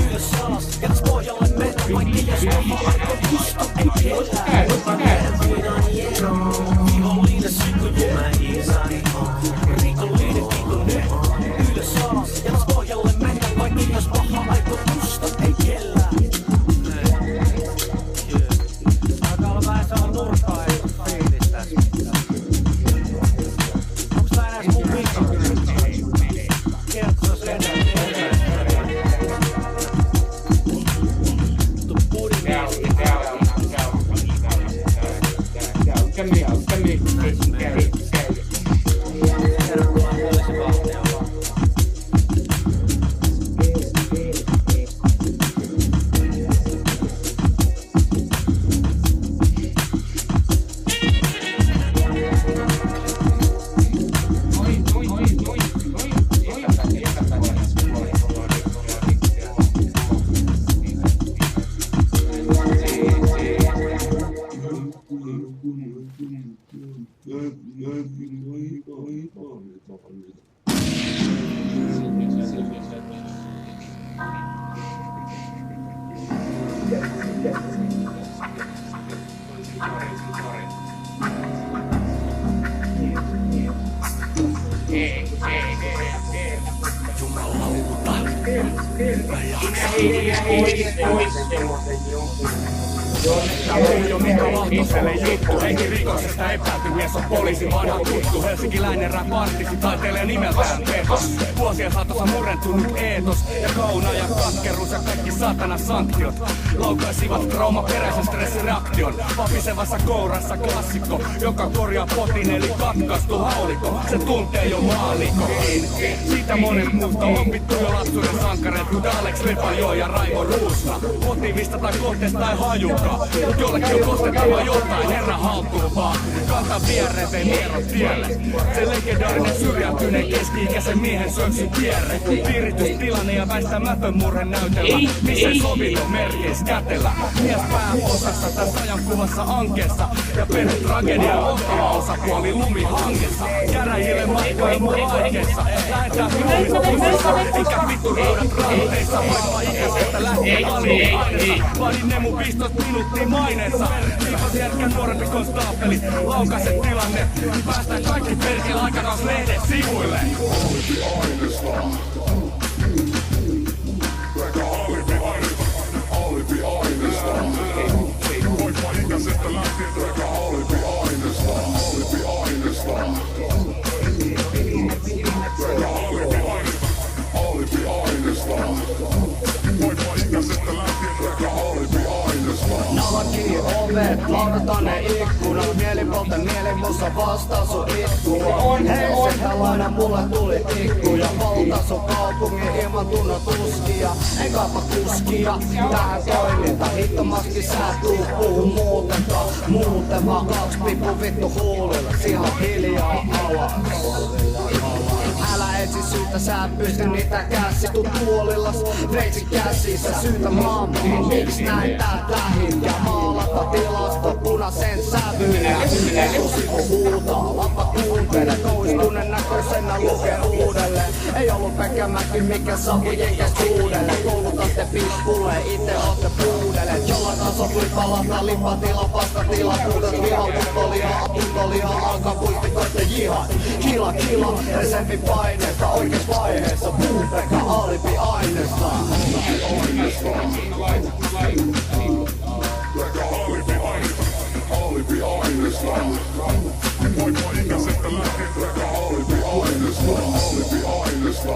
A: Ylös alas, jätäs pohjalle mennä. Vaikka jos paha aika kusta ei kellään. Mä näen viinaani eroon. Vihollinen sikojen hiisani on. Rikollinen ikonen. Ylös alas, jätäs pohjalle mennä. Vaikka jos paha aika kusta ei kellään. Alkaa olla vähän saa nurkkaa ja fiilis tässä. Onks tää enää mun mikki? Kertoo sen
F: Henki rikoksesta epäilty mies on poliisi vanha tuttu. Helsinkiläinen rap-artisti taiteilee nimeltään Petos. Vuosien saatossa murentunut eetos ja kauna ja katkeruus ja kaikki saatana sanktiot laukaisivat traumaperäisen stressireaktion. Vapisevassa kourassa klassikko, joka korjaa potin eli katkaistu haulikko. Se tuntee jo maalikoin. Siitä monet muusta opittu jo lapsuuden sankareet, kuten Alex Lepajo ja Raimo Ruuska. Motiivista tai kohteesta tai hajuka, mut jollekin on kostettava jotain herran haltuunpaa. Kanta vierreteen nierot tielle. Se legendaarinen syrjäytyneen keski-ikäisen miehen syöksyn kierre. Piiritystilanne ja väistämätön murhe näytellä, missä sovinnon merkeis kätellä. Mies pääosassa tässä ajankuvassa ankeessa ja perhetragedia ottava osapuoli lumihangessa. Käräjille matkailu aikeissa, lähetään filmissa, eikä vittu raudat ranteissa. Vaikka ikäisestä lähtien aliaineessa, vaadin ne mun 15 minuuttia maineessa. Viipas jätkä nuorempi konstaapeli, laukaise tilanne. Päästään kaikki perkele aikakaus lehden sivuille.
D: Ikäisestä lähtien träkä alibi-aineesta.
F: Nalaki ovet, laudatanne ikkunat, mielipolta mielimussa vastaus on itkua. Hei se tällainen mulle tuli tikku ja valtas on kaupungin ilman tunnon tuskia. En kaapa kuskia tähän toiminta, hittomasti sä tuu puhu muutenkaan. Muuten vaan 2 pippu vittu huulilla, silloin hiljaa alas. Älä etsi syytä, sä pysty niitä käsi. Tuu tuolillas, veitsi käsissä, syytä maailmaa. Miks näin tää lähin ja maalata tilasta punaisen sävyyn. Etusivu huutaa, lappa kuuntele, toistuneen näköisenä lukee uudelleen. Ei ollut Pekämäki, mikä saapui jenkä suudelle. Koulutatte piskulle, ite ootte puudelle. Jollain taso tuli palata, lippatila, pastatila, puudet tuntoliha, alkaa puistikoitte jihad. Kila, resempi paineesta, oikees vaiheessa, puutekka alibi-aineesta.
D: Vaikka ikäisestä lähtien träkä alibi-aineesta.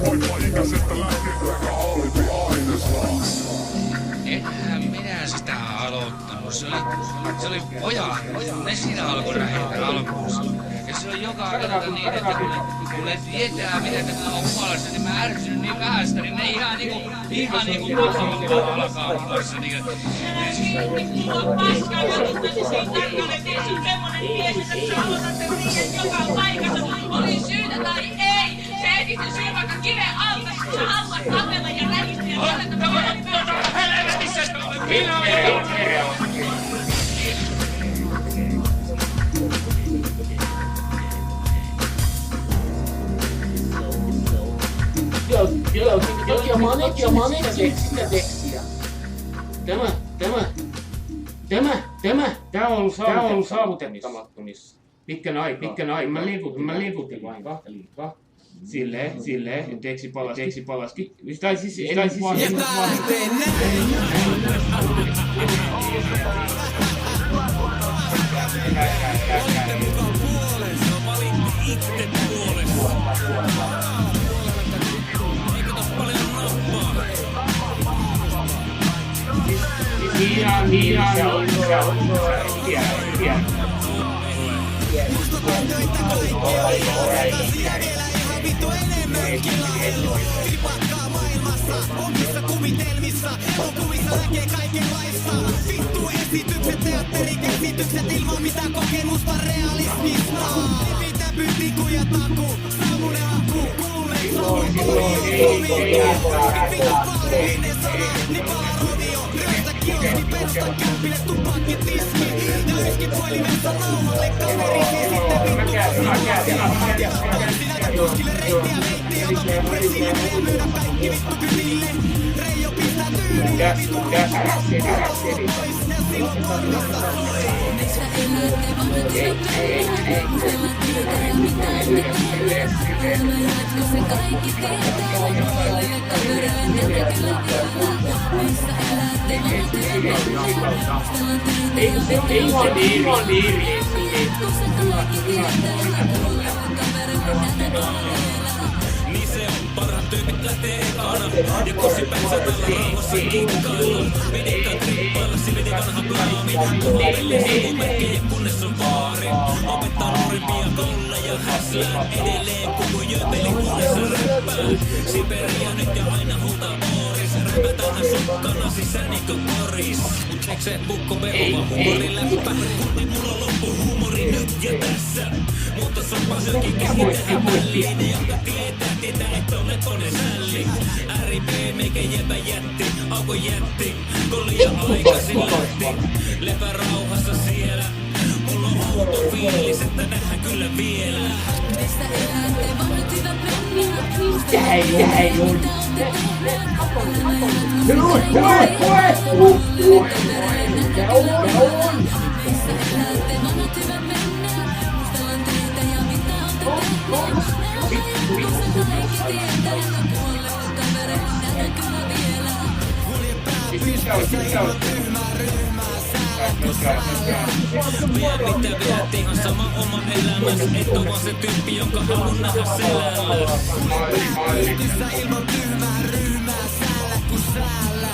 D: Vaikka ikäisestä lähtien träkä alibi-aineesta.
G: Enhän minä sitä aloittanut. Se oli pojat. Ne siinä alkoi rähjätä alkuunsa. Ja se on joka kerta niin, että kun ne tietää mitä tämä on huolessa, niin mä ärsynyt niin vähästä, niin ne ihan niinku pahamalla alkaa huolessa.
H: Mulla on paskaa, mä tuntuisin siinä tarkalleen, että sun semmonen mies, että sä aloitat sen niin, joka paikassa oli syytä tai ei. Se etisi syy vaikka kiven alta, sä haluat tapella ja lähistä ja tiedät, että mä voin tuoda helvetissä, että mä olen
A: Sitä tekstiä. Tämä on ollut saavutettamattomissa. Pitkän aikaa. Mä liikutin vain kahta liikaa. Silleen, että teksti palaskin. Tai siis
B: Vipakkaa maailmassa, omissa kuvitelmissa, elokuvissa näkee kaikenlaista. Vittu esitykset, teatterikäsitykset ilman mitään kokemusta realismista. Epitäpy, tiku ja taku, saamune haku, kuume, soul, vittu
F: Niin se on, parhaat tyypit lähtee ekana. Ja kosipensä tällä rauhassa kikkailun. Vedikkaan trippailla, silti vanha plaani. Kuvapelee sivumerkkejä kunnes on vaari. Opettaa nuorimpia kolleja häslään. Edelleen kukujöteli kunnes on räppään. Siberia nyt ja aina huutaa Boris. Räpätään sukkana sisään niinku koris. Mut eikö se pukko perua huumoriläppä? Kun mulla loppu huumori nyt ja tässä. Mutta se on paljonkin kehitetään väliin. Joka tietää, että on leponen sälli. RIP meikä jäbä jätti, auko jätti. Kollia aikaisin lähti. Lepä rauhassa siellä. Mulla on outo fiilis, että nähdään kyllä vielä. Vielä mitä vedät ihan sama oma elämäs. Et oo vaan se tyyppi, jonka haluun nähdä selällä. Pystyssä ilman tyhmää ryhmää säällä ku säällä.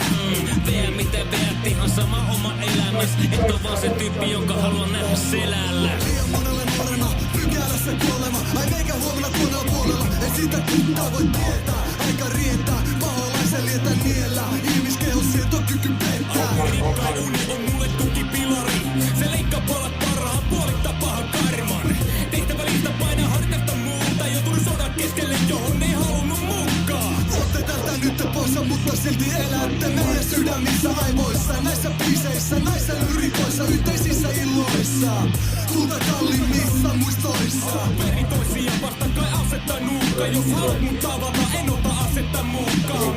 F: Vielä mitä vedät ihan sama oma elämäs. Et oo vaan se tyyppi, jonka haluan nähdä selällä.
B: Liian monelle nuorena, pykälässä kuolema. Ai meikä huomenna tuonella puolella. Ei siitä kuttaa voi tietää. Aika rientää, paholaisen lietä niellä. Ihmiskehon sietokyky pettää.
F: Aurinkai uni on mulle tukipilari. Se leikkaa puolet parhaan, puolittaa pahan karman. Tehtävälistä painaa hartesta muuta. Joutunut sodan keskelle, johon ei halunnut mukaan.
B: Ootte tältä nyt poissa, mutta silti elätte meidän sydämissä aivoissa. Näissä biiseissä, näissä lyrikoissa, yhteisissä illoissa. Tulta kalliimmissa muistoissa.
F: Perin toisia vastakkain asetta nuukka. Jos haluat mun tavata, en ota asetta mukaan.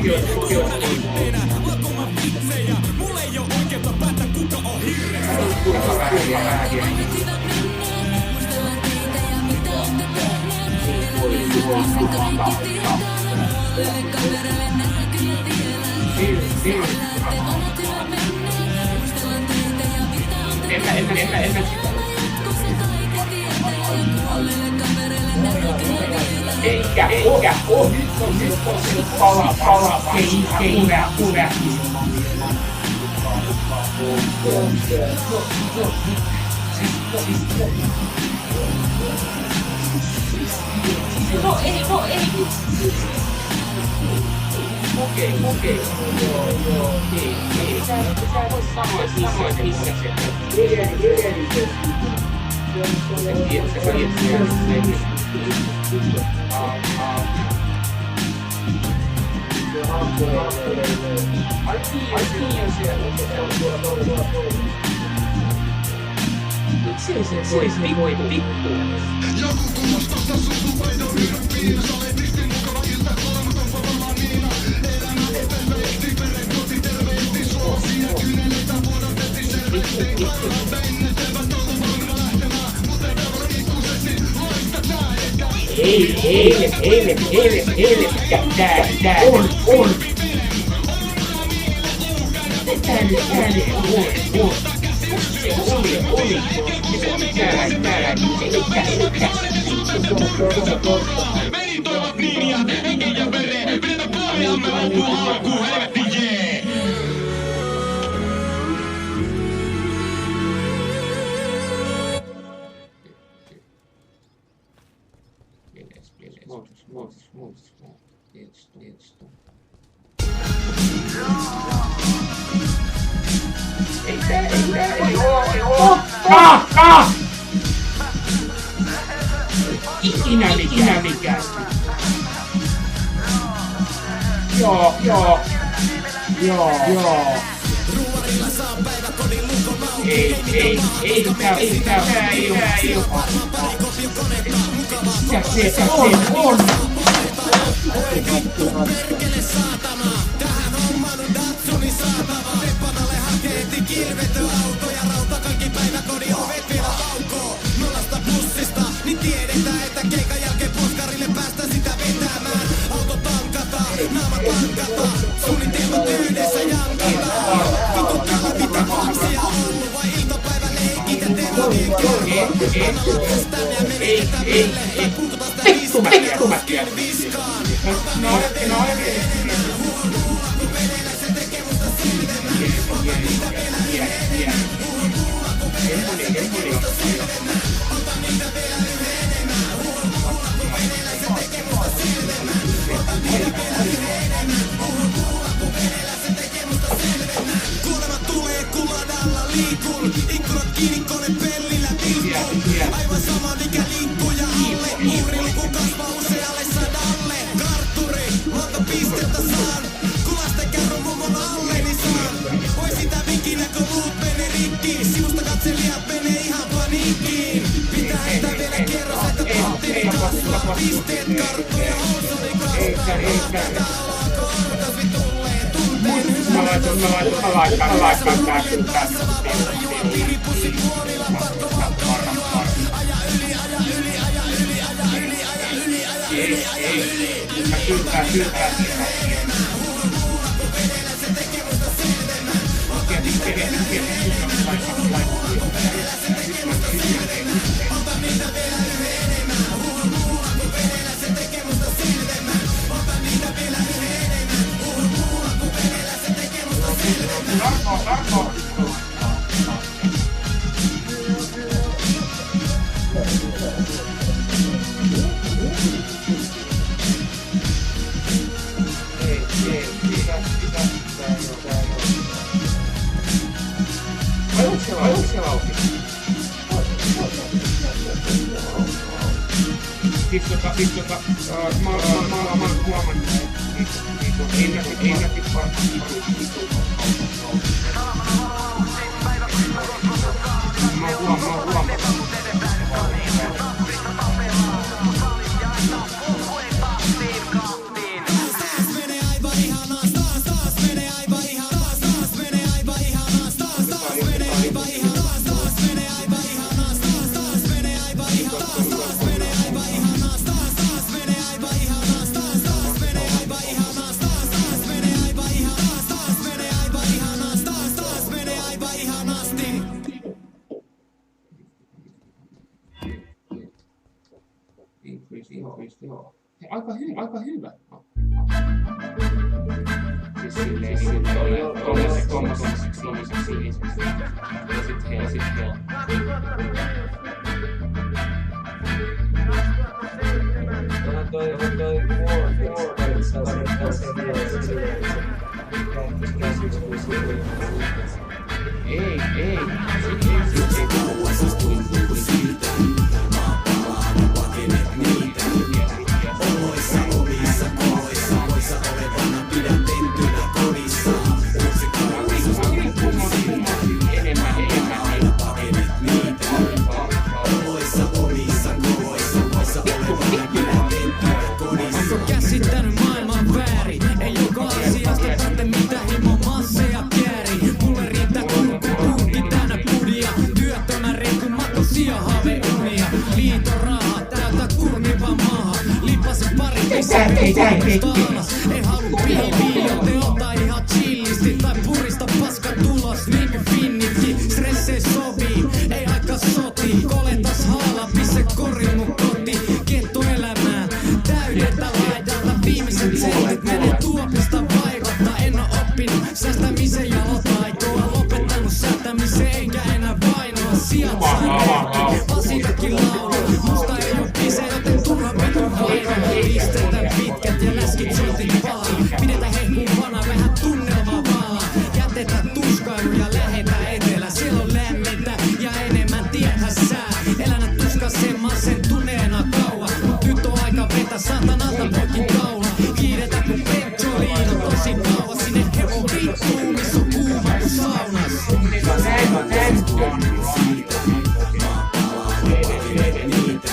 F: Tuona itteenä, lakoma vitsejä. Mulla ei oo oikeutta päättää kuka on hirveä.
B: Joku kuulostaa sukupaino yhden piinassa. Olet ristin mukava ilta, kolmaton palvella niina. Elämä terveesti, veren koti terveesti. Suosia kyneleitä vuodatetti selveesti. Varmaan vennetelvät ollut valmiina lähtemään. Mutta velvolla ikuisesti loista tää eikä.
D: Meditoivat niin ja hengen ja veren. Pidetä pohjaamme loppuun alkuun, helvetti jee.
A: Ikinä mikään. Joo.
C: Joo.
A: Ei, tää ei oo. Mikä se on? Vittu mä tiedän. No,
B: Kuolema tulee, kun ladalla liikun. Ikkunat kiinni, kone pellillä vilkkuu. Aivan sama mikä linkkuja alle. Uhriluku kasvaa usealle sadalle. Kartturi, monta pistettä saan. Kun lasten kerron mummon alleni saan. Voi sitä vikinä, kun muut mene rikki. Sivusta katselijat menee ihan paniikkiin. Pitää heitä vielä kerros, että tahtini kasvaa. Pisteet karttuja housuni kastaa. Tätä alako orgasmi tulleen tunteen hyvä.
A: Mä laittan tää kyllä. Tarko. Onko siellä auki? Mä oon huomannut. Ei näti Mä oon huomannut. Joo. Aika hyvä. Siis silleen tommoseksi. Ja sit hell. Ei.
F: Ei halu pilviä, joten ota ihan chillisti. Tai purista paska tulos, niin kuin finnitkin. Stressei sovii, ei aika soti. Koletas haala, pisse korin mun koti. Kettuelämää, täydeltä laidalta. Viimeiset sentit menee tuopista vaivata. En oo oppinut säästämisen ja lotaitoa. Lopettanut säätämisen enkä enää vainoa. Sijat sain vasitakin laulu. Musta ei oo pise, joten turha mennä vaivalla. Pistetä pitkät ja läskit tunnin siitä. Maapalaa ja pakenet niitä.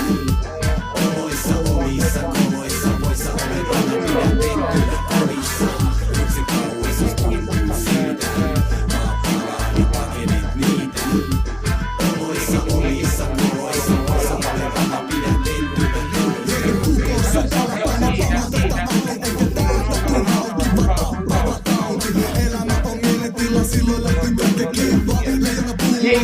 F: Oloissa omissa koloissa voissa olevana pidän tettynä kodissaan. Se kauhistus tuntuu siitä. Maapalaa ja pakenet niitä. Oloissa omissa koloissa voissa olevana pidän tettynä
B: elämä on mielentila, silloin lähti tekee vaan leijona pullona,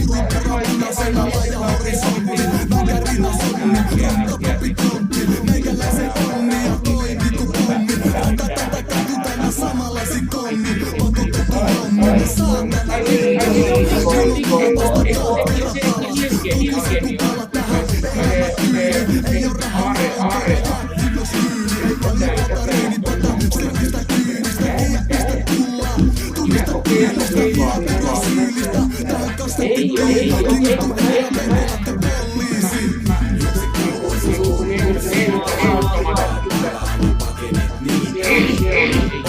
B: pura punaisena laaja horisontti, väkärina sonni, kampapi kontti, meikäläisen onni ja toimi ku pommi, ota tätä katutana samanlaisi konni, pakotettu hommi, saatana riikkuu, kulkuutosta kaapera kalas, tulisi kupala tähän, elämä ei oo rahaa, hyvä syyli, ei paljon ota reinipata, stepistä kyynistä, kiepistä tullaan, tunnista piilistä, vaatella syylistä, tähän kastettiin toivon, kiinnitu elämeen, olette poliisi.
F: pakenet niitä.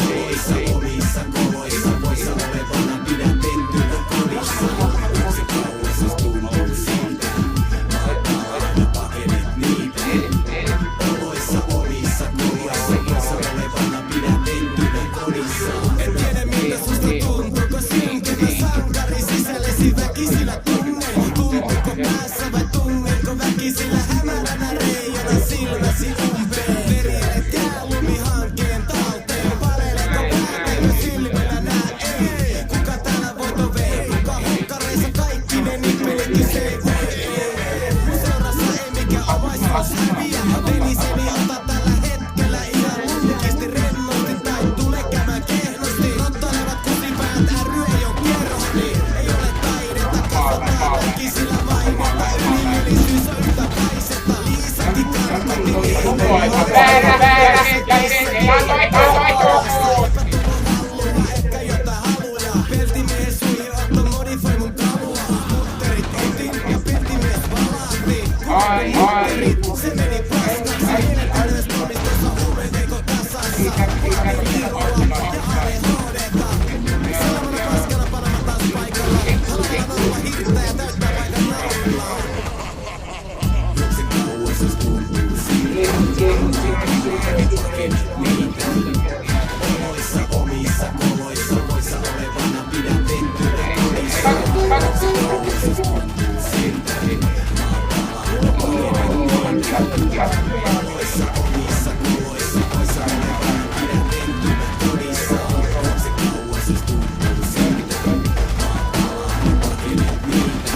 F: Oloissa omissa koloissa voissa olevana pidän tettynä kodissaan. Se kauhistus tuntuu siitä. Maapalaa ja pakenet niitä. Oloissa omissa koloissa voissa olevana pidän tettynä kodissaan. En tiedä miltä susta tuntuu, kun syntyvä sankari sisällesi väkisillä tunnen. Tuntuuko päässä vai tunnetko väkisillä hämäränä reijona silmäsi umpeen. Verielet jää lumihankkeen talteen. Paleleko pääteen silmillä näet ei. Kuka täällä voito vei? Kuka hukkareissa kaikki ne nippelikin se mun seurassa ei mikä omaisuus häviä. Veniseni ota tällä hetkellä ihan lunkisti rennosti tai tule käymään kehnosti. Rottalevat kusipäät ry ei oo kerhoni. Ei ole taidetta kasvattaa väkisillä mainetta. Ylimielisyys on yhtä paisetta. Liisakin kartatti ehkä jotain haluja. Peltimies sui otto modifoi mun kalua. Mutterit otin ja peltimies valahti. Mutterit se meni paskaksi. Ylös toimistossa huumeneeko tasassa. Pakeria olla ja ADHDta. Seuraavana paskana panama taas paikalla. Halajana olla hirtä ja täyttää paikan naulaa. Se kauhistus tuntuu siitä. Niitä. Oloissa omissa koloissa voissa olevana pidän tettynä kodissaan. Se kauhistus tuntuu siltä. Maapalaa ja pakenet niitä. Oloissa omissa koloissa voissa olevana pidän tettynä kodissaan. Se kauhistus tuntuu siltä. Maapalaa ja pakenet niitä.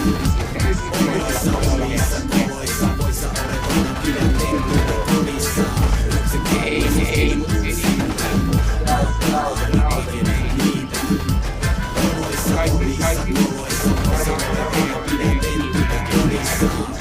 F: Oloissa omissa koloissa voissa olevana pidän tettynä kodissaan. Se kauhistus tuntuu siltä. Pakenet niitä. Oloissa omissa koloissa voissa olevana pidän tettynä kodissaan.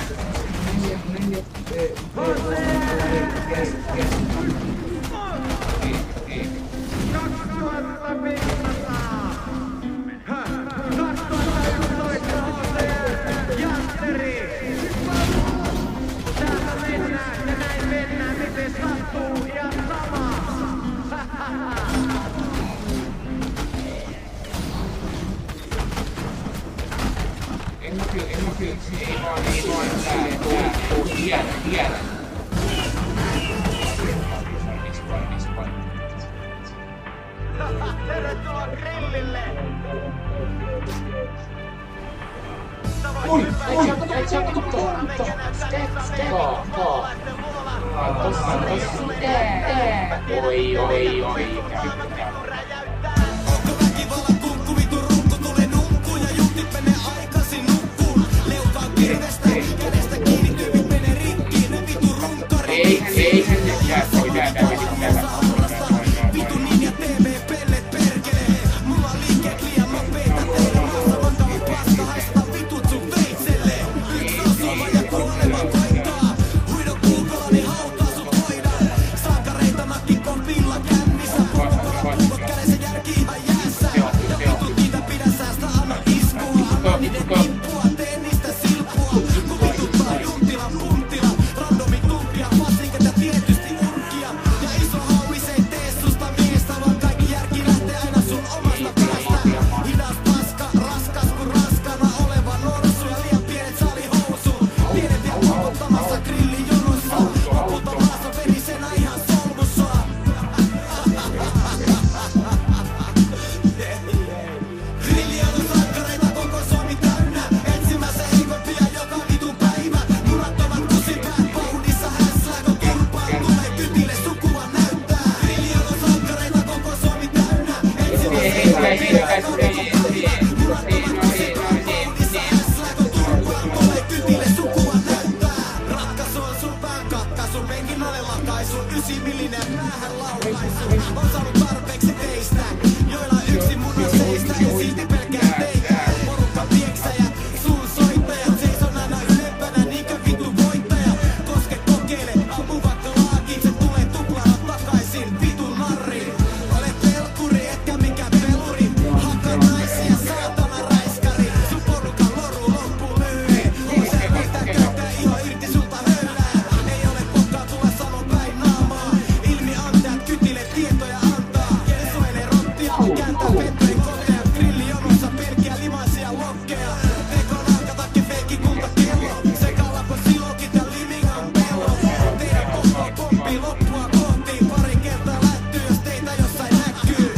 B: Tervetuloa grillille! Onko väkivallan kunkku vitu runkku tulee nunkkuun ja juntit menee aikaisin nukkuun? Leukaan kirvestä, kädestä kiinni tyypit menee rikkiin, ne vitu runkkarit. Vitu ninja TV-pellet perkelee. Mulla on liikkeet liian nopeita teemaassa. Vakava paska haistaa vitut sun veitselle. Yks osuma ja kuolema koittaa. Huidon kuukolani hautaa sut hoidaan. Sankareita nakkikon villa kännissä. Pullokolla pullot kädessä järki ihan jäässä. Ja vitut niitä pidä säästä, anna iskua. Anna niiden tippua, tee niistä silppua. Kun vitut Ratkaisu on sun pään katkaisu, penkin alle lakaisu, 9mm päähän laukaisu. On saanut tarpeeksi teistä, joilla yksin mun on seistä ja silti pelkää teitä. Porukka pieksejä, suun soittajat seison aina ylempänä niinkö vittu voittaja. Koske kokeile, ammu vaikka laakin, se tulee tuplana takaisin, vitun narri. Olet pelkuri, etkä mikä peluri, hakka naisia, saatana räiskäri. Sun porukan loru loppu lyhyen, lisää mitä köytää iho irti sulta höylää. Ei ole pokkaa, tule sano päin naamaa. Ilmi antajat kytile tietoja antaa. Jeesuele rottia, kääntää pettojen koteja. Grillijonossa perkiä limaisia lokkeja. Teko nahkatakki feikki kultakello. Sekalapo silokit ja limingan pello. Teidän pompa pomppii loppua kohti. Pari kertaa lättyy, jos teitä jossain näkyy.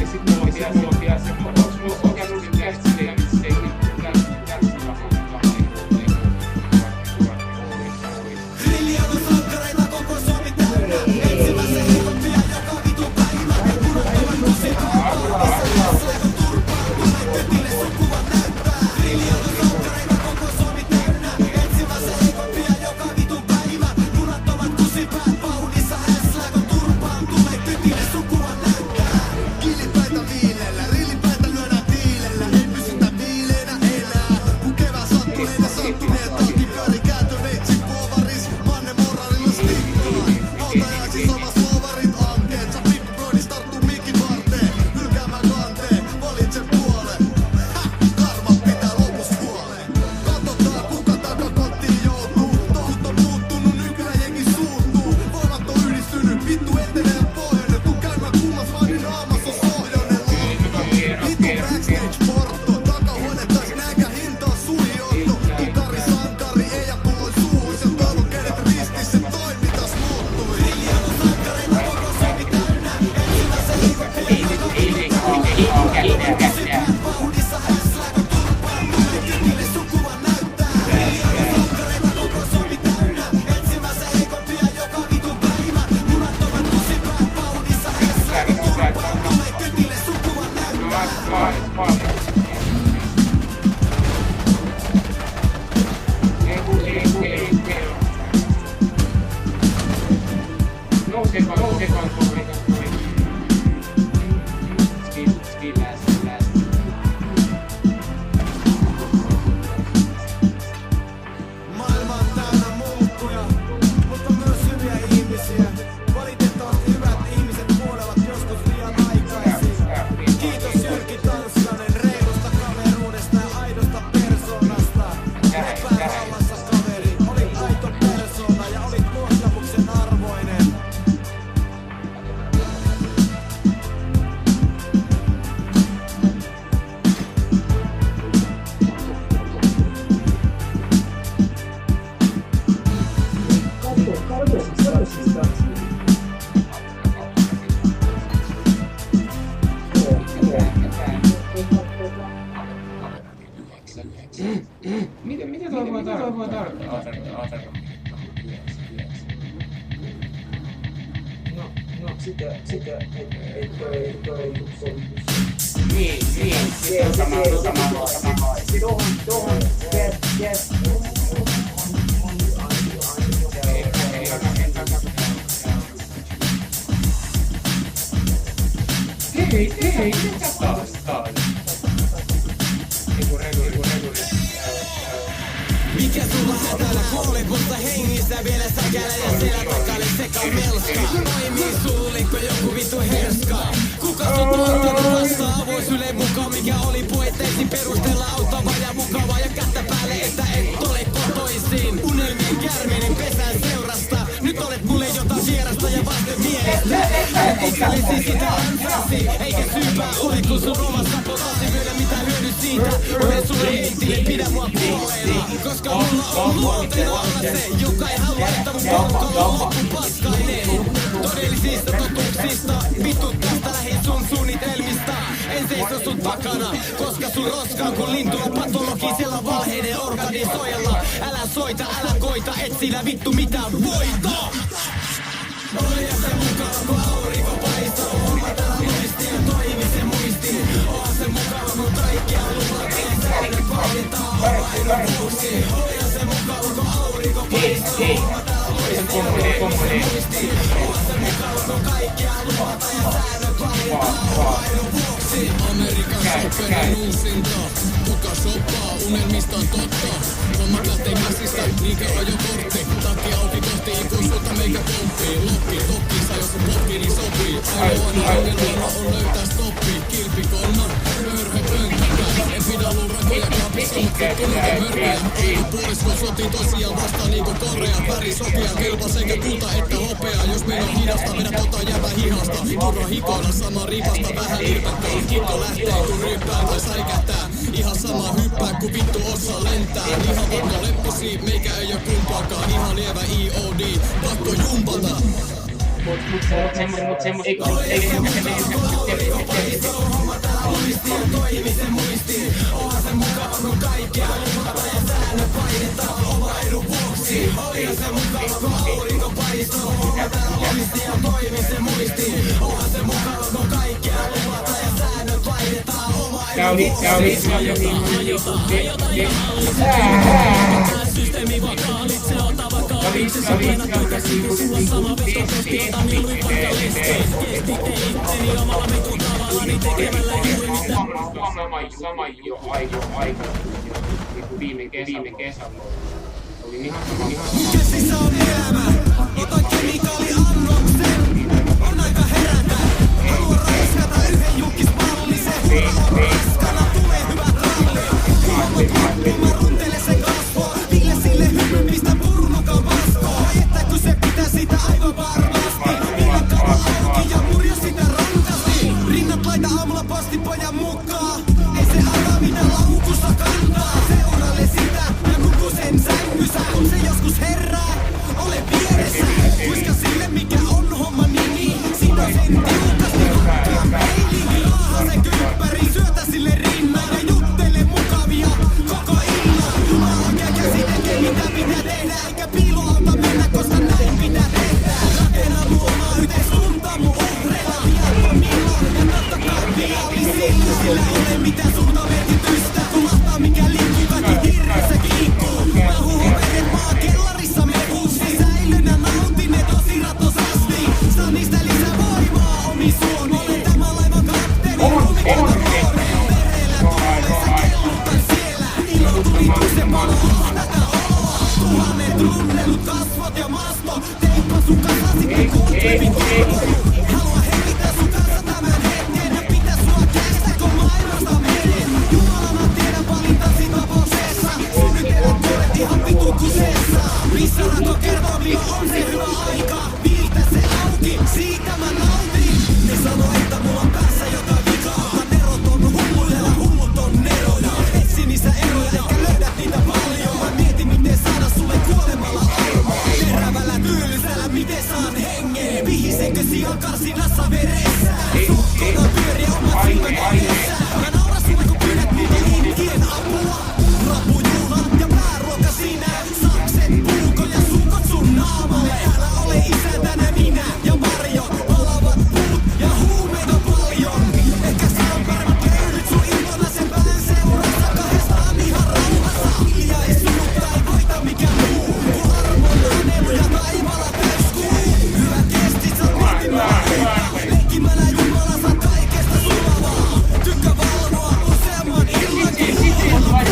A: Ja sit mulla oli se, onks mulla kokenut nyt käsitteli ja missä ei
B: Grillijonon sankareita koko Suomi täynnä. Etsimässä heikompia joka vitu päivä. Unohtavat kusipää paudissa. Läskö turpaa, tulee kytille sun kuvan näyttää. Grillijonon sankareita koko Suomi täynnä. Etsimässä heikompia joka vitu päivä. Munattomat kusipäät paudissa. Läskö turpaa, tulee kytille sun kuvan näyttää. Kilipäitä viilellä, rillipäitä lyödään tiilellä. Ei pysytä viileinä enää. Kun kevää sattuneita sattuneet tauti pyöri kääntö veitsi povaris. Manne moraalilla stikkaan. Hautajaksi samas lovarit ankeet. Sä Big Broidis tarttuu mikin varteen. Hylkäämään kanteen, valitse puolen. Karma pitää lopus kuoleen. Katsotaan kuka takakotiin joutuu. Touhut on muuttunut, nykyään jengi suuttuu. Voimat on yhdistynyt, vittu etenee ja pohjoinen. Tuu käymään kummas vaadin naamassa sohjonen. Vittu backstage porto. Takahuone täs nääkä hinta on suijohto. Tukari sankari ejakuloi suuhus. Ja toivon kädet ristis se toimintas muuttui. Grillijonon sankareita koko Suomi täynnä. Etsimässä paudissa häsläkö turpaan. Tulee kytille sun kuvan näyttää. Grillijonon sankareita koko Suomi täynnä. Etsimässä heikompia joka vitu päivä. Munattomat kusipäät paudissa häsläkö turpaan. Tulee kytille sun kuvan näyttää. Maailma on täynnä muuttuja, mutta myös hyviä ihmisiä. Valitettavasti hyvät ihmiset kuolevat joskus liian aikaisin. Kiitos Jyrki Tanskanen reilusta kaveruudesta ja aidosta persoonasta. Olet päävallassa kaveri, olit aito persoona ja olit luottamuksen arvoinen.
A: Mitä toi voi tarkoittaa?
C: No sitä, et toi
A: Niin, se on sama.
C: Tuohon, yes.
A: Ei, taas.
B: Mikä sulla hätänä kuolikossa hengissä vielä säkälä ja selä takale seka melska. Toimii sullikko joku vittu herska. Kuka sut tuottanut vasta avois yle mukaan mikä oli poetteesin perusteella auttava ja mukava ja kättä päälle että et ole kotoisin. Unelmien kärmeinen pesään seurasta. Nyt olet mulle jotain vierasta ja vasten mielestä. Oksellisi sitä ansaasi eikä syypää ole kun sun omassa potasi myönnä mitä hyödy siitä. Olen sulle entille pidä mua puoleena. Koska mulla on luonteena olla se, joka ei halua, että mun porukalla on loppu paskainen. Todellisista totuuksista, vittu tästä lähin sun suunnitelmista. En seiso sun takana, koska sun roskaan kun lintulla patologisella valheiden organisoijalla. Älä soita, älä koita, et sinä vittu mitään voita. Ole se mukaan, kun aurinko paistaa. Homma täällä luisti ja toimi se muista.
D: Amerikan soperin uusinta. Kuka soppaa, unelmistaan totta. Hommat lähtee käsistä, niinkö ajokortti. Takki auki kohti ikuisuutta meikä pomppii. Lokki, tokkissa jos on potki niin sopii. Ainoana ongelmana on löytää stoppi. Kilpikonna, mörhö pönkäkä. En pidä luurakoja kaapissa, mut kukkunuken mörköjä. Aina puoliskon sotii tosiaan vastaan niinku korea. Väri sopia, kelpas eikä kulta että hopea. Jos meillä on hidasta, vedä jävä hihasta. Turha hikoilla, sama ripasta vähän irpettä. Kikko lähtee kun ryppää tai säikähtää. Ihan sama hyppää kun vittu osaa lentää. Ihan vaikka lepposi, meikä ei oo kumpaakaan. Ihan lievä IOD, pakko jumpata. Systeemi vakaalit, se ota vakaalit. Se sopina tykkäsi, sulla sama vesto kosti, ota mieluin vaikka lestiin. Kestitte itteni omalla metodavallani tekemällä juuri mitä.
A: Sama jo aika. Viime kesällä. Oli ihan sama.
B: Kesissä on elämä, otan kemikaaliannoksen. On aika herätä, haluan raiskata yhden julkispallisen. On raskana, tulee hyvät rallit. Mä runtele sen kasvoa, ville sille hymyn, pistä purnukan vaskoon. Että se pitää sitä aivan varmasti. Viilan kava auki ja murjo sitä rankasti. Rinnat laita aamulla postipojan mukaan. Ei se arvaa mitä laukussa kantaa. Seuraile sitä ja nuku sen sängyssä. Kun se joskus herää, ole vieressä. Kuiska sille mikä on homma nimi. Siinä sen tiukasti hakkaa peiliin. Raaha se kylppäri, syötä sille rinnan. Ja juttele mukavia koko illan. Jumala käsi tekee mitä pitää tehdä. Eikä piiloauta mennä koska näin pitää tehdä. Rakenna luomaa yhteiskunta mun uhreilla. Viattomilla ja totta kai viallisilla. Sillä ei ole mitään suurta merkitystä. Kun mahtaa mikä liikkii väki hirreessä kiikkuu. Mä huhun veden maa kellarissa mehussi. Säilyn ja nautin ne tosi ratosasti. Saa niistä lisää voimaa omi suoni. Olen tämän laivan kapteeni. Rumikelta vuori. Merellä tuulessa kellutan siellä. Ilo tuli tusemalla tätä oloa. Tuhannet runnelut kasvot ja masto. Teippa sun kanssa sitten kuuntevin toivon. Halua hengitä sun kanssa tämän hetken. Ja pitää sua kästä kun maailmasta menen. Jumala mä tiedän valintasi taposeessa. Suunnitelmat tuoret ihan vitu kuseessa. Missä rako kertoo milloin on se hyvä aika. Viiltä se auki, siitä mä nautin. Ne sano että mulla on päässä jotain vikaa. Mutta nerot on hulluja ja hullut on neroja. Etsi niissä eroja, ehkä löydät niitä paljon. Mä mietin miten saada sulle kuolemalla armoa. Terävällä tyylisellä miten saan hengen. Vihisenkö sijan karsinassa veressä. Sukkona pyöriä omat silmät edessä. Mä nauran sulle kun pyydät multa itkien apua. Rapujuhlat ja pääruoka sinä. Sakset, puuko ja suukot sun naamalle. Älä ole isäntänä minä ja Marjo. Palavat puut ja huumeet on paljon. Ehkä sä on paremmat löydyt sun iltana sen pään seurassa. Kahdestaan ihan rauhassa. Hiljaisuutta ei voita mikä muu. Kun armon anelu ja taivaalla töskuu. Hyvät kestit sä miettimään hyvää. Leikkimällä Jumala saa kaikesta sulavaa. Tykkää valvoa useamman illankin huolella.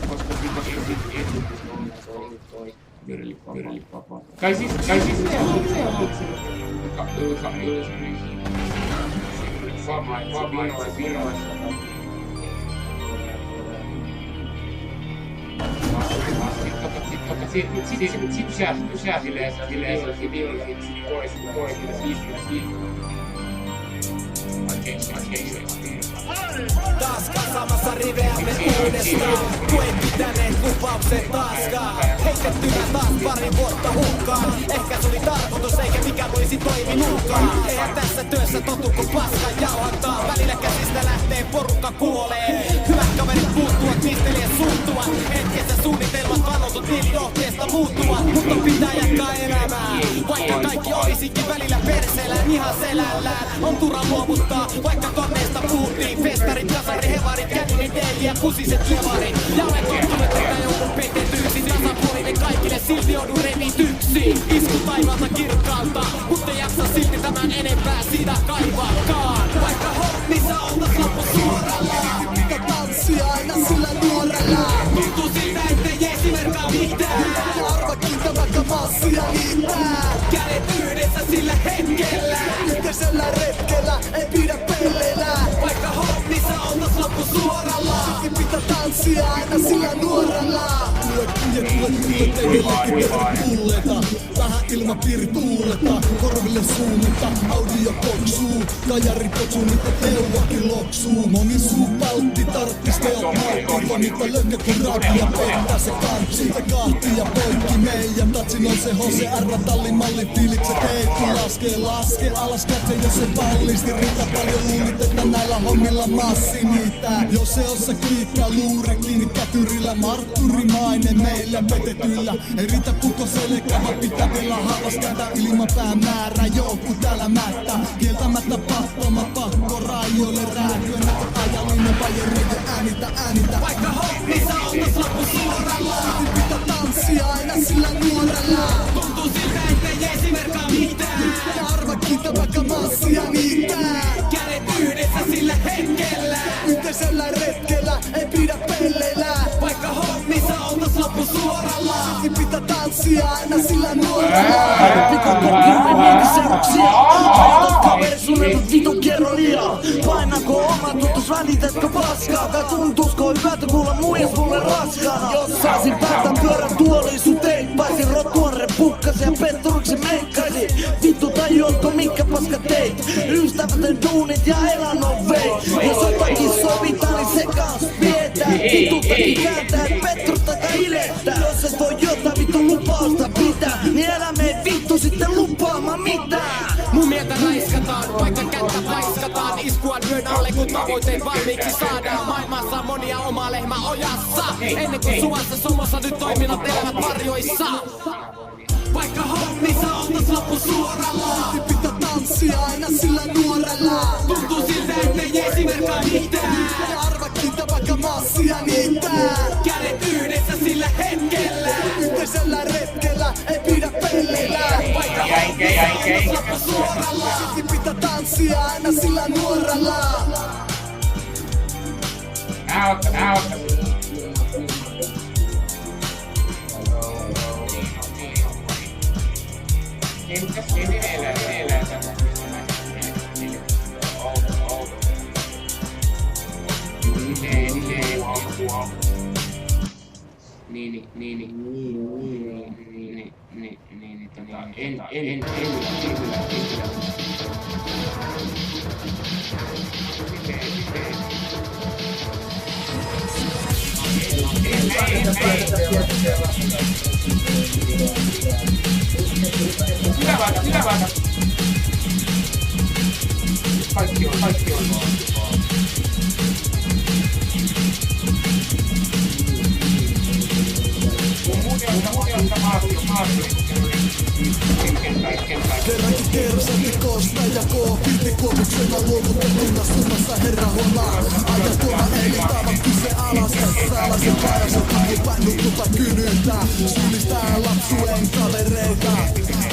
A: Koska Virlipapa. Kai siis Sit sää silleen pois
B: Taas kasaamassa riveämme uudestaan. Tuen pitäneet lupaukset taaskaan. Heitettyä taas pari vuotta hukkaan. Ehkä se oli tarkoitus eikä mikä olisi toiminutkaan. Eihän tässä työssä totu kun paska jauhattaa. Välillä käsistä lähtee porukka kuolee. Hyvät kaverit puuttuvat, pistelijät suuttuvat. Hetkessä suunnitelmat
I: ihan selällään. On turha luovuttaa, vaikka koneesta puhuttiin. Festarit, kasari, hevarit, kännini, teili ja kusiset levarit. Ja olen tottunut, että joudun petetyksi. Tasapuolinen kaikille, silti joudun revityksi. Isku taivalta kirkkaalta, mutta jaksa silti tämän enempää siitä kaivaakaan. Vaikka hommissa oltais loppu suoralla.
B: Pitää tanssia aina sillä nuorella.
I: Tuntuu siltä, ettei esimerkkaa mitään.
B: Ja arvakinta vaikka massia niittää.
I: Kädet yhdessä sillä hetkellä.
B: Yhteisellä retkellä ei pidä pelleillä.
I: Vaikka hommissa oltais loppu suoralla.
B: Silti pitää tanssia aina sillä nuorella. Tule teillekin tervetulleita. Vähän ilmapiiri tuuleta. Korville suunnata, audio koksuu. Kajari potsuu, mitä teuvakin loksuu. Moni suu paltti, tarttis teot maltti. Niitä lökkö kun raapia pettää se kantsi. Ja kahti ja poikki meidän tatsin on se Hose R-tallin malli. Fiilikset heikki laske alas katse, jos se pallisti. Riitä paljon luulit, että näillä hommilla massi niitä. Jos se ossa kliikkaa luuri, kiinni kätyrillä. Martturimainen meillä petetyllä. Ei riitä pukko selkä, vaan pitää vielä halvas käydä ilmapään määrä. Joukku täällä mättä, kieltämättä pahtoma pakko rajoille rääkyä. Näkö ajallinen vajereiden äänitä.
I: Vaikka hommissa oltais loppu suoralla.
B: Silti pitää tanssia aina sillä nuorella.
I: Tuntuu siltä, ettei esimerkkaa mitään.
B: Ja arvakinta vaikka massia niittää.
I: Kädet yhdessä sillä hetkellä.
B: Yhteisellä retkellä ei pidä pelleillä.
I: Vaikka hommissa oltais loppu suoralla.
B: Silti pitää tanssia aina sillä nuorella.
J: Kaveri sunnetut vitun kerro liian. Painako oma tuntus, välitätkö paskaa? Kai tuntuusko hyvältä kuulla muijas mulle raskaana? Jos saisin päätä pyörän tuoliin sun teippaisin. Rotuarre pukkasin ja petturuksen meikkaisin. Vittu tajuatko minkä paska teit? Ystävätön duunit ja elannon veit. Jos jotakin sovitaan niin se kans vietää. Vitutakin kääntää et petruttakaan ilettää. Jos et voi jotain vittu lupausta pitää, niin älä mene vittu sitten lupaamaan mitään.
I: Mun mieltä raiskataan, vaikka kättä paiskataan. Iskua lyön alle, kun tavoitteet valmiiksi saadaan. Maailmassa on monia oma lehmä ojassa. Ennen kuin suvassa somossa nyt toiminnot elävät varjoissa. Vaikka hommissa oltais loppu suoralla.
B: Silti pitää tanssia aina sillä nuorella.
I: Tuntuu siltä, ettei esimerkkaa mitään.
B: Ja arvakinta vaikka massia niittää.
I: Kädet yhdessä sillä hetkellä.
B: Yhteisellä retkellä ei pidä pelleillä.
I: Vaikka hommissa oltais loppu suoralla.
B: Silti pitää tanssia aina sillä nuorella.
A: Out. Mitä vaikka? Kaikki on.
B: Kerrankin kersantti koosta ja koopilti kuomuksena luovutettuna summassa herra huolaa. Ajatuna ei taavat kyse alasessa. Salaisen paras on kaikkipäin nukkuta kynytää. Syyllistää lapsuuden kavereita.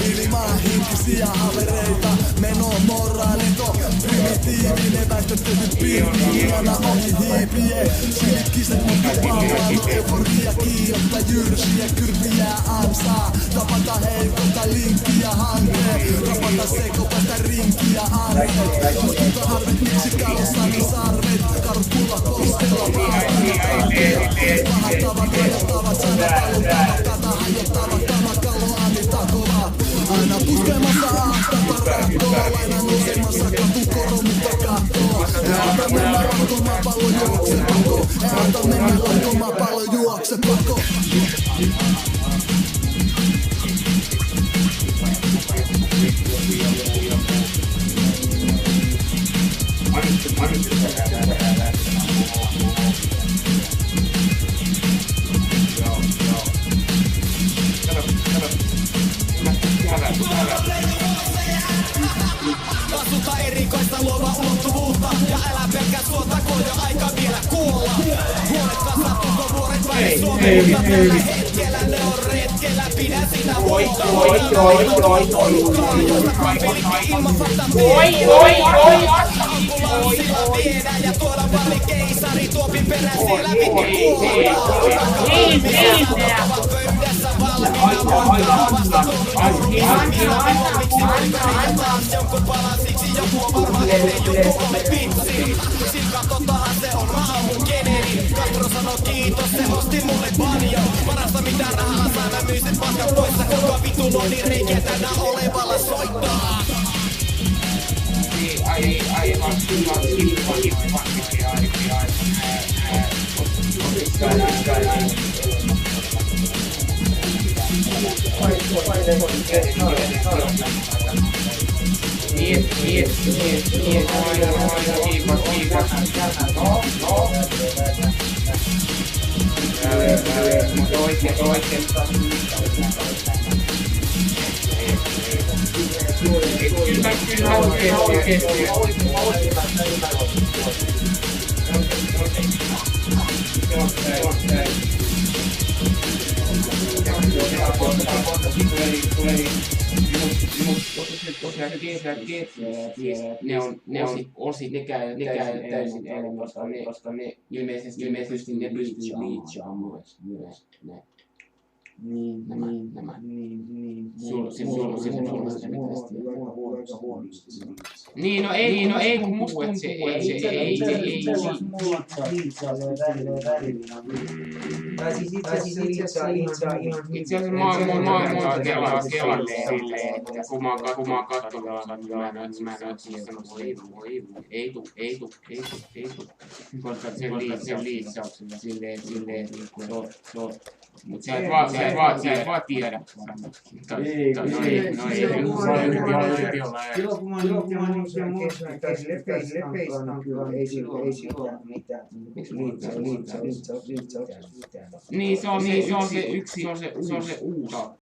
B: Ilmaa hinkisiä havereita. Meno moraalito, primitiivinen väistöttynyt piirti. Hiana ohi hiipie. Silkkiset mutta palvailu. Euforia kiiottaa jyrsiä. Kyrpiä ansaa. Tapata heikota linkkiä hankeen. Rapata sekopata rinkiä arveen. Mutta arvet miksi kalossa niin sarvet. Karkulla kostella pahattavat. Pahattavat rajoittavat sanat. Kata hajottavat kamakaloa niin takovat. Aina puskemassa ahtata ratkoa. Aina nousemassa katukoro mutta kattoo. Älä mennä ratkomaan pallo juokse pako. Älä mennä ratkomaan pallo juokse pako.
I: erikoista luova ulottuvuutta. Ja älä pelkää suota, kun jo aika vielä kuolla. Huolet kasattu, kun vuoret vaille Suomeen. Mutta tällä hetkellä ne on retkellä, pidä sitä huolta. Josta kampelikin ilman fakta ambulanssilla viedään ja tuoda valli keisari tuopin perässä läpi kuolta. Ovatko yhdessä valmiina voittaa vasta taas jonkun palansiksi joku on varma, ettei joku ole vitsi. Silkan tottahan se on aamun generi. Castro sanoo kiitos, se osti mulle banjo. Parasta mitä rahalla saa, mä myisin paskan poissa. Kuka vittu luoni reikiä tänä olevalla soittaa.
A: Ne käy täysin eri, koska ne ilmeisesti ne pystyy liitsaamaan myös nämä. Niin, no ei, kun musta tuntuu, että se ei. Itse asiassa mä oon kelannut silleen, että kun mä oon katsonut, mä en oo sanonut, ei tuu. Koska sen liitsauksella silleen, mut sä et vaan tiedä.
C: Silloin kun mä oon lepeiskankaan, kyllä ei sillä mitään. Liitsaus.
A: Niin, se on se yksi, se on se uusi.